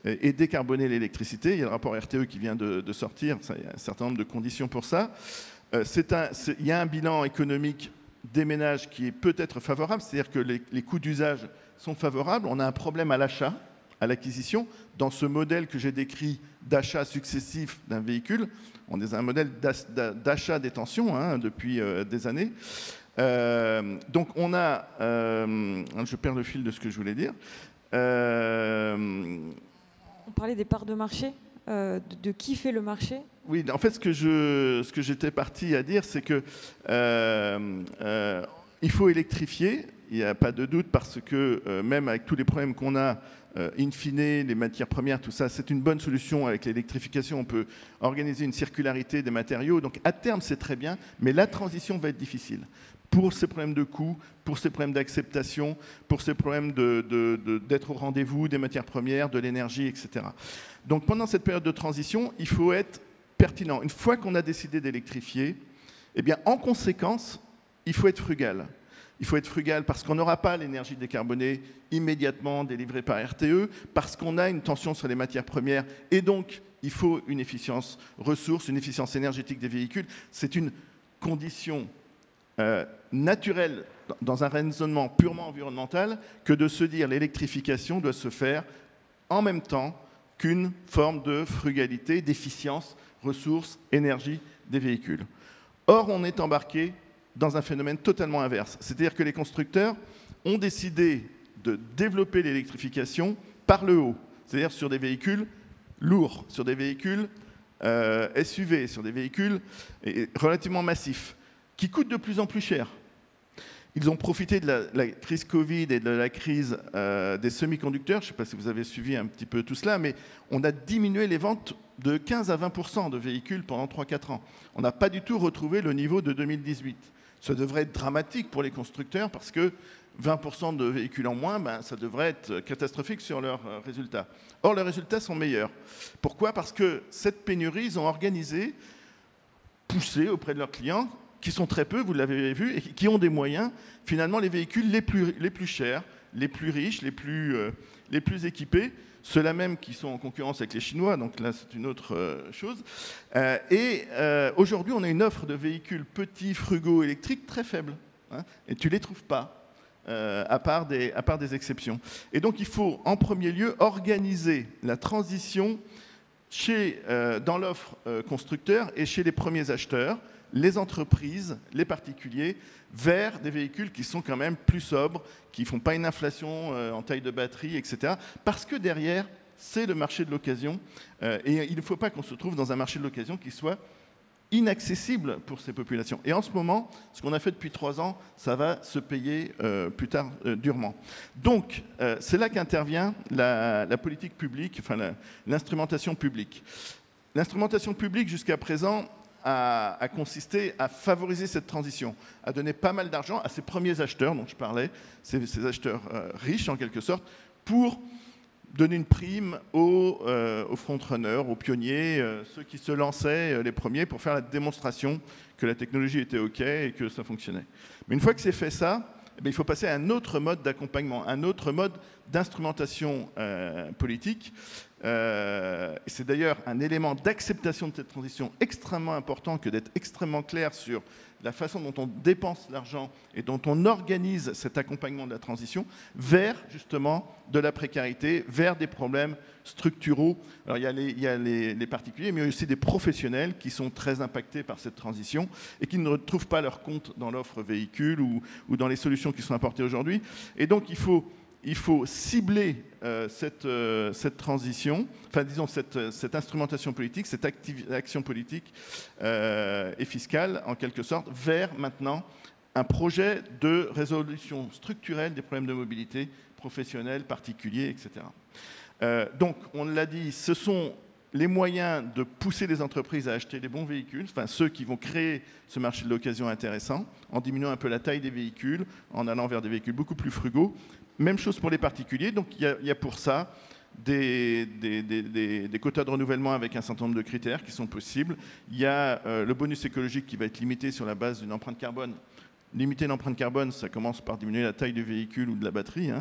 et décarboner l'électricité. Il y a le rapport RTE qui vient de sortir, il y a un certain nombre de conditions pour ça. Il y a un bilan économique des ménages qui est peut-être favorable, c'est-à-dire que les coûts d'usage sont favorables. On a un problème à l'achat, à l'acquisition. Dans ce modèle que j'ai décrit d'achat successif d'un véhicule, on est dans un modèle d'achat-détention, hein, depuis des années. Donc on a... je perds le fil de ce que je voulais dire. On parlait des parts de marché, de qui fait le marché. Oui, en fait, ce que j'étais parti à dire, c'est que il faut électrifier, il n'y a pas de doute, parce que même avec tous les problèmes qu'on a, in fine, les matières premières, tout ça, c'est une bonne solution. Avec l'électrification, on peut organiser une circularité des matériaux. Donc à terme, c'est très bien, mais la transition va être difficile. Pour ces problèmes de coût, pour ces problèmes d'acceptation, pour ces problèmes d'être au rendez-vous des matières premières, de l'énergie, etc. Donc pendant cette période de transition, il faut être pertinent. Une fois qu'on a décidé d'électrifier, eh bien, en conséquence, il faut être frugal. Il faut être frugal parce qu'on n'aura pas l'énergie décarbonée immédiatement délivrée par RTE, parce qu'on a une tension sur les matières premières, et donc il faut une efficience ressources, une efficience énergétique des véhicules. C'est une condition naturelle dans un raisonnement purement environnemental que de se dire l'électrification doit se faire en même temps qu'une forme de frugalité, d'efficience, ressources, énergie des véhicules. Or, on est embarqué dans un phénomène totalement inverse. C'est-à-dire que les constructeurs ont décidé de développer l'électrification par le haut, c'est-à-dire sur des véhicules lourds, sur des véhicules SUV, sur des véhicules relativement massifs, qui coûtent de plus en plus cher. Ils ont profité de la crise Covid et de la crise des semi-conducteurs. Je ne sais pas si vous avez suivi un petit peu tout cela, mais on a diminué les ventes de 15 à 20% de véhicules pendant 3-4 ans. On n'a pas du tout retrouvé le niveau de 2018. Ça devrait être dramatique pour les constructeurs parce que 20% de véhicules en moins, ben, ça devrait être catastrophique sur leurs résultats. Or, les résultats sont meilleurs. Pourquoi? Parce que cette pénurie, ils ont organisé, poussé auprès de leurs clients, qui sont très peu, vous l'avez vu, et qui ont des moyens, finalement, les véhicules les plus chers, les plus riches, les plus équipés, ceux-là même qui sont en concurrence avec les Chinois, donc là, c'est une autre chose. Aujourd'hui, on a une offre de véhicules petits, frugaux, électriques, très faible, hein, et tu ne les trouves pas, à part des exceptions. Et donc, il faut, en premier lieu, organiser la transition dans l'offre constructeur et chez les premiers acheteurs, les entreprises, les particuliers, vers des véhicules qui sont quand même plus sobres, qui ne font pas une inflation en taille de batterie, etc. Parce que derrière, c'est le marché de l'occasion. Et il ne faut pas qu'on se trouve dans un marché de l'occasion qui soit inaccessible pour ces populations. Et en ce moment, ce qu'on a fait depuis 3 ans, ça va se payer plus tard durement. Donc, c'est là qu'intervient la politique publique, enfin l'instrumentation publique. L'instrumentation publique, jusqu'à présent, a consisté à favoriser cette transition, à donner pas mal d'argent à ces premiers acheteurs dont je parlais, ces acheteurs riches en quelque sorte, pour donner une prime aux frontrunners, aux pionniers, ceux qui se lançaient les premiers pour faire la démonstration que la technologie était OK et que ça fonctionnait. Mais une fois que c'est fait ça, eh bien, il faut passer à un autre mode d'accompagnement, un autre mode d'instrumentation politique C'est d'ailleurs un élément d'acceptation de cette transition extrêmement important que d'être extrêmement clair sur la façon dont on dépense l'argent et dont on organise cet accompagnement de la transition vers justement de la précarité, vers des problèmes structuraux. Alors il y a les particuliers, mais il y a aussi des professionnels qui sont très impactés par cette transition et qui ne retrouvent pas leur compte dans l'offre véhicule ou dans les solutions qui sont apportées aujourd'hui. Et donc il faut cibler cette transition, enfin disons cette instrumentation politique, cette action politique et fiscale en quelque sorte, vers maintenant un projet de résolution structurelle des problèmes de mobilité professionnelle, particuliers, etc. Donc on l'a dit, ce sont les moyens de pousser les entreprises à acheter les bons véhicules, enfin ceux qui vont créer ce marché de l'occasion intéressant, en diminuant un peu la taille des véhicules, en allant vers des véhicules beaucoup plus frugaux. Même chose pour les particuliers, donc il y a pour ça des quotas de renouvellement avec un certain nombre de critères qui sont possibles. Il y a le bonus écologique qui va être limité sur la base d'une empreinte carbone. Limiter l'empreinte carbone, ça commence par diminuer la taille du véhicule ou de la batterie.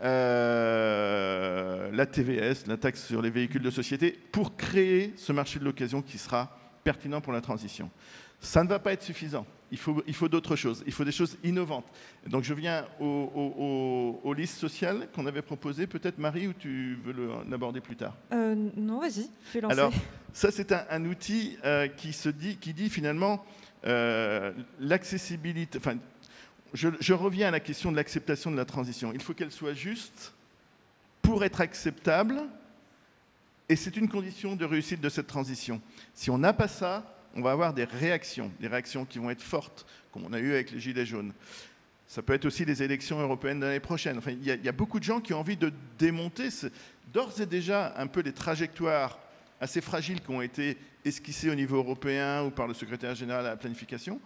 La TVS, la taxe sur les véhicules de société, pour créer ce marché de l'occasion qui sera pertinent pour la transition. Ça ne va pas être suffisant. Il faut d'autres choses. Il faut des choses innovantes. Donc je viens aux listes sociales qu'on avait proposées. Peut-être Marie, ou tu veux l'aborder plus tard? Non, vas-y, je vais lancer. Alors, ça c'est un outil qui dit finalement l'accessibilité. Enfin, je reviens à la question de l'acceptation de la transition. Il faut qu'elle soit juste pour être acceptable, et c'est une condition de réussite de cette transition. Si on n'a pas ça, on va avoir des réactions qui vont être fortes, comme on a eu avec les Gilets jaunes. Ça peut être aussi les élections européennes de l'année prochaine. Enfin, il y a beaucoup de gens qui ont envie de démonter d'ores et déjà un peu les trajectoires assez fragiles qui ont été esquissées au niveau européen ou par le secrétaire général à la planification,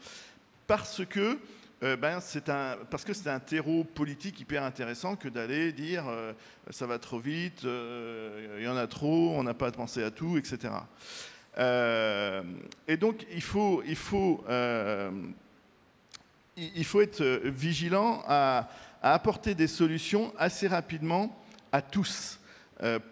parce que c'est un terreau politique hyper intéressant que d'aller dire ça va trop vite, il y en a trop, on n'a pas pensé à tout, etc. Et donc il faut être vigilant à apporter des solutions assez rapidement à tous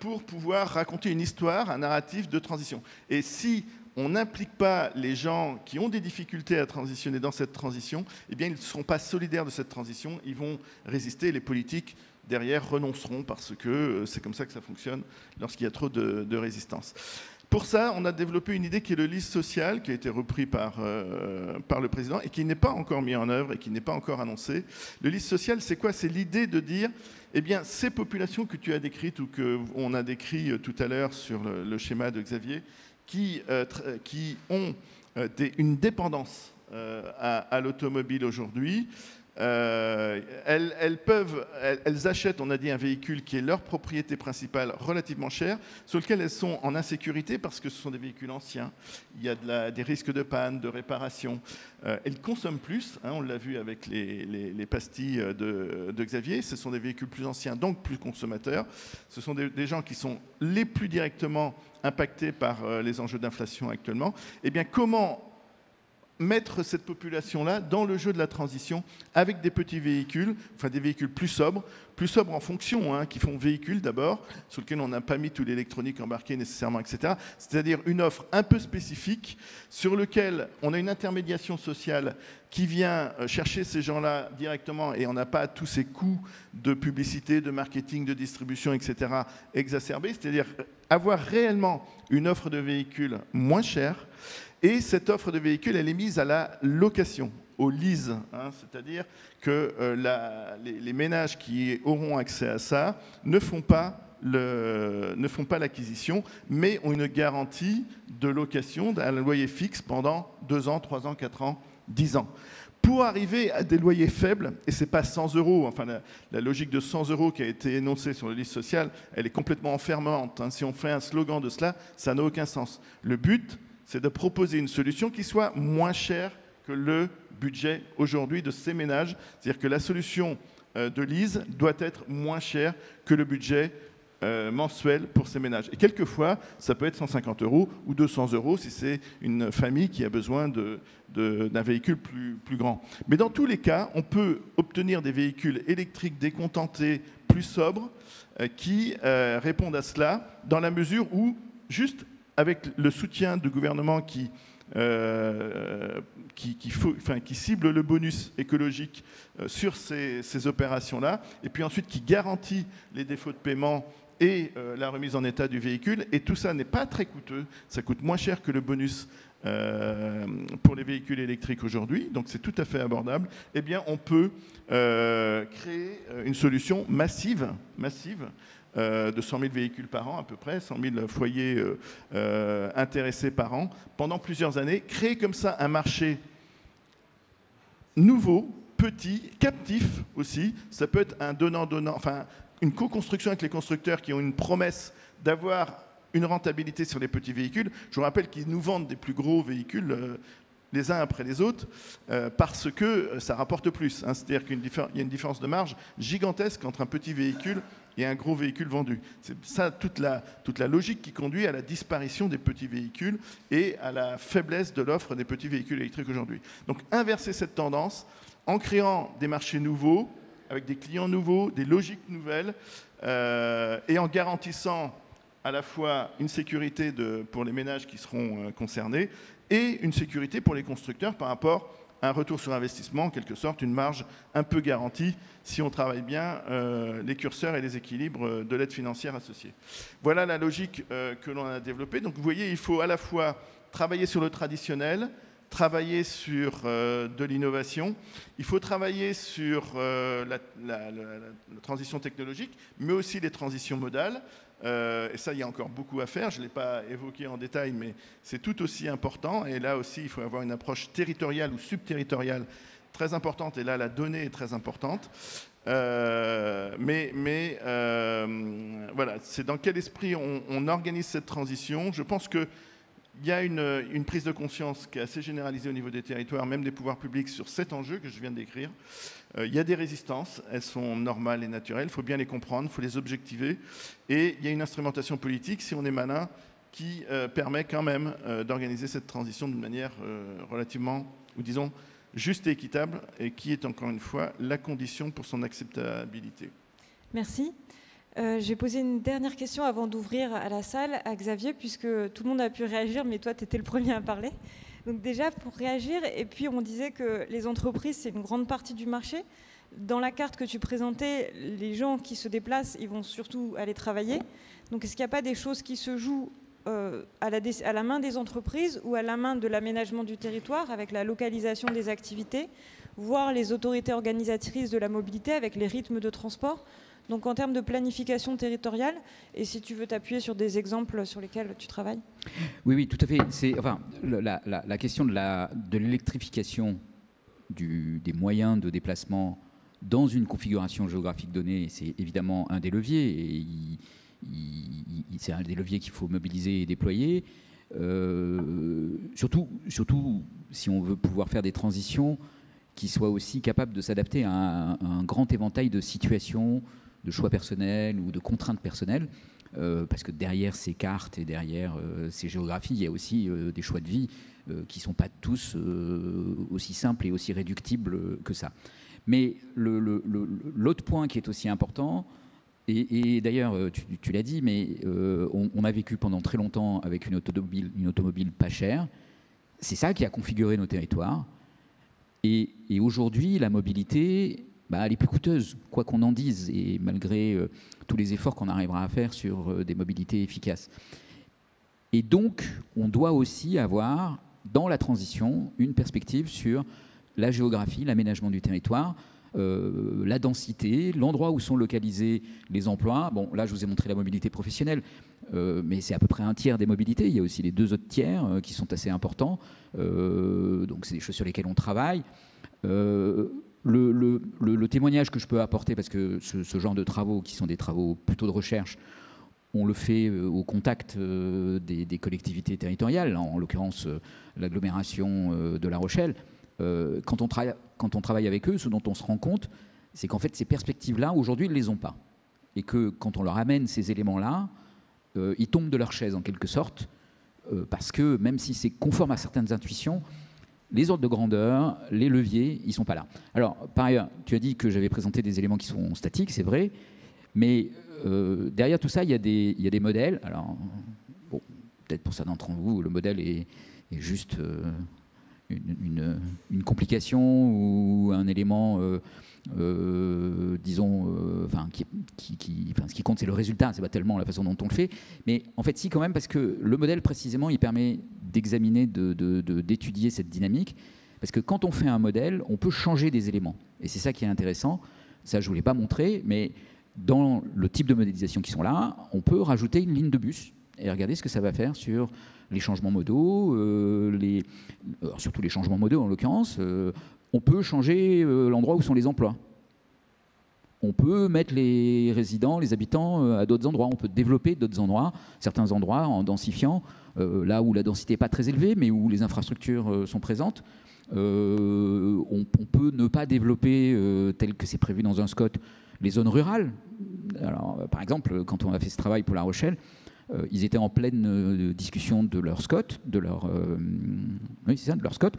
pour pouvoir raconter une histoire, un narratif de transition. Et si on n'implique pas les gens qui ont des difficultés à transitionner dans cette transition, eh bien ils ne seront pas solidaires de cette transition, ils vont résister, les politiques derrière renonceront parce que c'est comme ça que ça fonctionne lorsqu'il y a trop de résistance. Pour ça, on a développé une idée qui est le lease social, qui a été repris par le président et qui n'est pas encore mis en œuvre et qui n'est pas encore annoncé. Le lease social, c'est quoi? C'est l'idée de dire, eh bien, ces populations que tu as décrites ou qu'on a décrit tout à l'heure sur le schéma de Xavier, qui ont une dépendance à l'automobile aujourd'hui, elles achètent, on a dit, un véhicule qui est leur propriété principale relativement cher, sur lequel elles sont en insécurité parce que ce sont des véhicules anciens. Il y a des risques de panne, de réparation. Elles consomment plus, on l'a vu avec les pastilles de Xavier. Ce sont des véhicules plus anciens, donc plus consommateurs. Ce sont des gens qui sont les plus directement impactés par les enjeux d'inflation actuellement. Eh bien, comment mettre cette population-là dans le jeu de la transition avec des petits véhicules, enfin des véhicules plus sobres en fonction, qui font véhicule d'abord, sur lequel on n'a pas mis tout l'électronique embarqué nécessairement, etc. C'est-à-dire une offre un peu spécifique sur lequel on a une intermédiation sociale qui vient chercher ces gens-là directement et on n'a pas tous ces coûts de publicité, de marketing, de distribution, etc. exacerbés, c'est-à-dire avoir réellement une offre de véhicules moins chère. Et cette offre de véhicules, elle est mise à la location, au lease. C'est-à-dire que les ménages qui auront accès à ça ne font pas l'acquisition, mais ont une garantie de location d'un loyer fixe pendant 2 ans, 3 ans, 4 ans, 10 ans. Pour arriver à des loyers faibles, et ce n'est pas 100 €, enfin la logique de 100 € qui a été énoncée sur le lease social, elle est complètement enfermante. Si on fait un slogan de cela, ça n'a aucun sens. Le but, c'est de proposer une solution qui soit moins chère que le budget aujourd'hui de ces ménages. C'est-à-dire que la solution de lease doit être moins chère que le budget mensuel pour ces ménages. Et quelquefois, ça peut être 150 € ou 200 € si c'est une famille qui a besoin d'un véhicule plus grand. Mais dans tous les cas, on peut obtenir des véhicules électriques décontentés, plus sobres, qui répondent à cela, dans la mesure où, juste avec le soutien du gouvernement qui cible le bonus écologique sur ces opérations-là, et puis ensuite qui garantit les défauts de paiement et la remise en état du véhicule. Et tout ça n'est pas très coûteux. Ça coûte moins cher que le bonus pour les véhicules électriques aujourd'hui, donc c'est tout à fait abordable. Eh bien, on peut créer une solution massive de 100 000 véhicules par an à peu près, 100 000 foyers intéressés par an, pendant plusieurs années. Créer comme ça un marché nouveau, petit, captif aussi. Ça peut être un donnant-donnant, enfin une co-construction avec les constructeurs qui ont une promesse d'avoir une rentabilité sur les petits véhicules. Je vous rappelle qu'ils nous vendent des plus gros véhicules les uns après les autres parce que ça rapporte plus. Hein. C'est-à-dire qu'il y a une différence de marge gigantesque entre un petit véhicule et un gros véhicule vendu. C'est ça toute la logique qui conduit à la disparition des petits véhicules et à la faiblesse de l'offre des petits véhicules électriques aujourd'hui. Donc inverser cette tendance en créant des marchés nouveaux, avec des clients nouveaux, des logiques nouvelles, et en garantissant à la fois une sécurité pour les ménages qui seront concernés et une sécurité pour les constructeurs par rapport à un retour sur investissement, en quelque sorte, une marge un peu garantie si on travaille bien les curseurs et les équilibres de l'aide financière associée. Voilà la logique que l'on a développée. Donc vous voyez, il faut à la fois travailler sur le traditionnel, travailler sur de l'innovation, il faut travailler sur la transition technologique, mais aussi les transitions modales. Et ça, il y a encore beaucoup à faire. Je ne l'ai pas évoqué en détail, mais c'est tout aussi important. Et là aussi, il faut avoir une approche territoriale ou subterritoriale très importante. Et là, la donnée est très importante. Voilà, c'est dans quel esprit on organise cette transition. Je pense que il y a une prise de conscience qui est assez généralisée au niveau des territoires, même des pouvoirs publics, sur cet enjeu que je viens de décrire. Il y a des résistances, elles sont normales et naturelles, il faut bien les comprendre, il faut les objectiver. Et il y a une instrumentation politique, si on est malin, qui permet quand même d'organiser cette transition d'une manière relativement, ou disons, juste et équitable, et qui est encore une fois la condition pour son acceptabilité. Merci. Je vais poser une dernière question avant d'ouvrir à la salle, à Xavier, puisque tout le monde a pu réagir, mais toi, tu étais le premier à parler. Donc déjà, pour réagir, et puis on disait que les entreprises, c'est une grande partie du marché. Dans la carte que tu présentais, les gens qui se déplacent, ils vont surtout aller travailler. Donc est-ce qu'il n'y a pas des choses qui se jouent à la main des entreprises ou à la main de l'aménagement du territoire, avec la localisation des activités, voire les autorités organisatrices de la mobilité, avec les rythmes de transport ? Donc en termes de planification territoriale, et si tu veux t'appuyer sur des exemples sur lesquels tu travailles. Oui, tout à fait. La question de l'électrification des moyens de déplacement dans une configuration géographique donnée, c'est évidemment un des leviers, et c'est un des leviers qu'il faut mobiliser et déployer. Surtout si on veut pouvoir faire des transitions qui soient aussi capables de s'adapter à un grand éventail de situations, de choix personnels ou de contraintes personnelles, parce que derrière ces cartes et derrière ces géographies, il y a aussi des choix de vie qui ne sont pas tous aussi simples et aussi réductibles que ça. Mais l'autre point qui est aussi important, et d'ailleurs tu l'as dit, mais on a vécu pendant très longtemps avec une automobile pas chère, c'est ça qui a configuré nos territoires, et aujourd'hui la mobilité... elle est plus coûteuse, quoi qu'on en dise, et malgré tous les efforts qu'on arrivera à faire sur des mobilités efficaces. Et donc, on doit aussi avoir, dans la transition, une perspective sur la géographie, l'aménagement du territoire, la densité, l'endroit où sont localisés les emplois. Bon, là, je vous ai montré la mobilité professionnelle, mais c'est à peu près un tiers des mobilités. Il y a aussi les deux autres tiers qui sont assez importants. Donc, c'est des choses sur lesquelles on travaille. Le témoignage que je peux apporter, parce que ce genre de travaux, qui sont des travaux plutôt de recherche, on le fait au contact des collectivités territoriales, en l'occurrence l'agglomération de La Rochelle. Quand on travaille avec eux, ce dont on se rend compte, c'est qu'en fait, ces perspectives-là, aujourd'hui, ils ne les ont pas. et que quand on leur amène ces éléments-là, ils tombent de leur chaise en quelque sorte, parce que même si c'est conforme à certaines intuitions, les ordres de grandeur, les leviers, ils ne sont pas là. Alors, par ailleurs, tu as dit que j'avais présenté des éléments qui sont statiques, c'est vrai, mais derrière tout ça, il y a des modèles. Alors, bon, peut-être pour certains d'entre vous, le modèle est juste une complication ou un élément, disons, ce qui compte, c'est le résultat, c'est pas tellement la façon dont on le fait. Mais en fait, si, quand même, parce que le modèle, précisément, il permet d'examiner, d'étudier cette dynamique. Parce que quand on fait un modèle, on peut changer des éléments. Et c'est ça qui est intéressant. Ça, je ne vous l'ai pas montré, mais dans le type de modélisation qui sont là, on peut rajouter une ligne de bus et regarder ce que ça va faire sur les changements modaux, surtout les changements modaux en l'occurrence. On peut changer l'endroit où sont les emplois. On peut mettre les résidents, les habitants à d'autres endroits. On peut développer d'autres endroits, certains endroits en densifiant, là où la densité n'est pas très élevée, mais où les infrastructures sont présentes. On peut ne pas développer, tel que c'est prévu dans un SCOT, les zones rurales. Alors, par exemple, quand on a fait ce travail pour La Rochelle, ils étaient en pleine discussion de leur SCOT, de leur SCOT.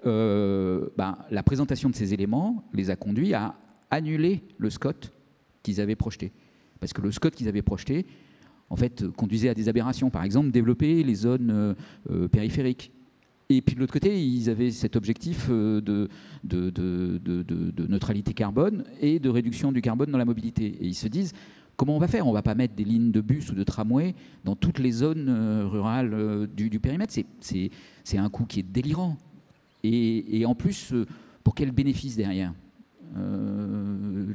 La présentation de ces éléments les a conduits à annuler le SCOT qu'ils avaient projeté. Parce que le SCOT qu'ils avaient projeté, en fait, conduisait à des aberrations. Par exemple, développer les zones périphériques. Et puis de l'autre côté, ils avaient cet objectif de neutralité carbone et de réduction du carbone dans la mobilité. Et ils se disent, comment on va faire? On ne va pas mettre des lignes de bus ou de tramway dans toutes les zones rurales du périmètre. C'est un coût qui est délirant. Et en plus, pour quel bénéfice derrière?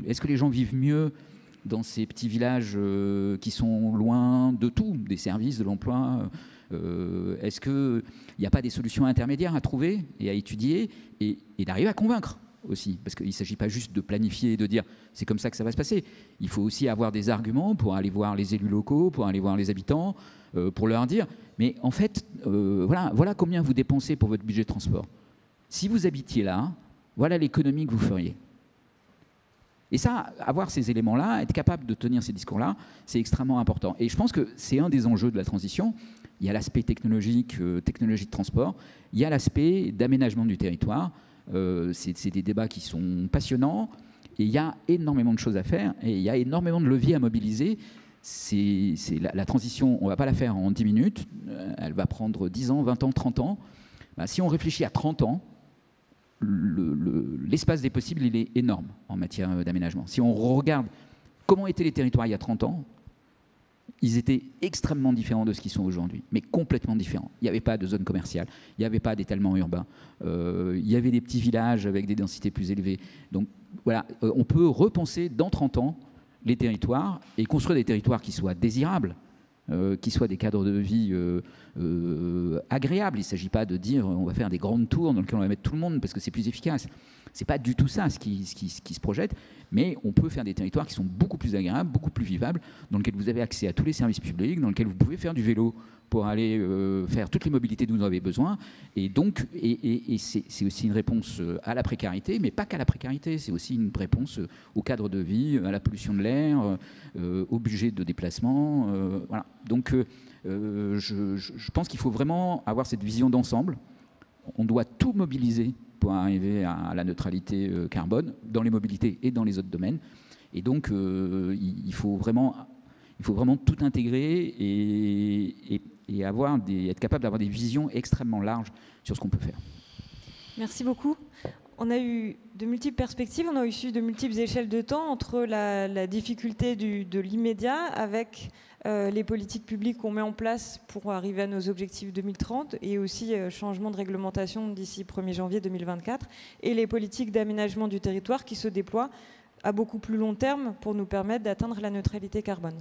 Est-ce que les gens vivent mieux dans ces petits villages qui sont loin de tout, des services, de l'emploi? Est-ce qu'il n'y a pas des solutions intermédiaires à trouver et à étudier et d'arriver à convaincre aussi? Parce qu'il ne s'agit pas juste de planifier et de dire c'est comme ça que ça va se passer. Il faut aussi avoir des arguments pour aller voir les élus locaux, pour aller voir les habitants, pour leur dire mais en fait, voilà combien vous dépensez pour votre budget de transport. Si vous habitiez là, voilà l'économie que vous feriez. Et ça, avoir ces éléments-là, être capable de tenir ces discours-là, c'est extrêmement important. Et je pense que c'est un des enjeux de la transition. Il y a l'aspect technologique, technologie de transport. Il y a l'aspect d'aménagement du territoire. C'est des débats qui sont passionnants. Et il y a énormément de choses à faire. Et il y a énormément de leviers à mobiliser. La transition, on ne va pas la faire en 10 minutes. Elle va prendre 10 ans, 20 ans, 30 ans. Si on réfléchit à 30 ans, l'espace des possibles, il est énorme en matière d'aménagement. Si on regarde comment étaient les territoires il y a 30 ans, ils étaient extrêmement différents de ce qu'ils sont aujourd'hui, mais complètement différents. Il n'y avait pas de zone commerciale, il n'y avait pas d'étalement urbain, il y avait des petits villages avec des densités plus élevées. Donc voilà, on peut repenser dans 30 ans les territoires et construire des territoires qui soient désirables, qui soient des cadres de vie agréables. Il ne s'agit pas de dire on va faire des grandes tours dans lesquelles on va mettre tout le monde parce que c'est plus efficace. Ce n'est pas du tout ça ce qui se projette, mais on peut faire des territoires qui sont beaucoup plus agréables, beaucoup plus vivables, dans lesquels vous avez accès à tous les services publics, dans lesquels vous pouvez faire du vélo pour aller faire toutes les mobilités dont vous avez besoin. Et donc, c'est aussi une réponse à la précarité, mais pas qu'à la précarité, c'est aussi une réponse au cadre de vie, à la pollution de l'air, au budget de déplacement. Voilà. Donc, je pense qu'il faut vraiment avoir cette vision d'ensemble. On doit tout mobiliser pour arriver à la neutralité carbone dans les mobilités et dans les autres domaines. Et donc, il faut vraiment tout intégrer et être capable d'avoir des visions extrêmement larges sur ce qu'on peut faire. Merci beaucoup. On a eu de multiples perspectives, on a eu de multiples échelles de temps entre la difficulté de l'immédiat avec les politiques publiques qu'on met en place pour arriver à nos objectifs 2030 et aussi changement de réglementation d'ici 1er janvier 2024 et les politiques d'aménagement du territoire qui se déploient à beaucoup plus long terme pour nous permettre d'atteindre la neutralité carbone.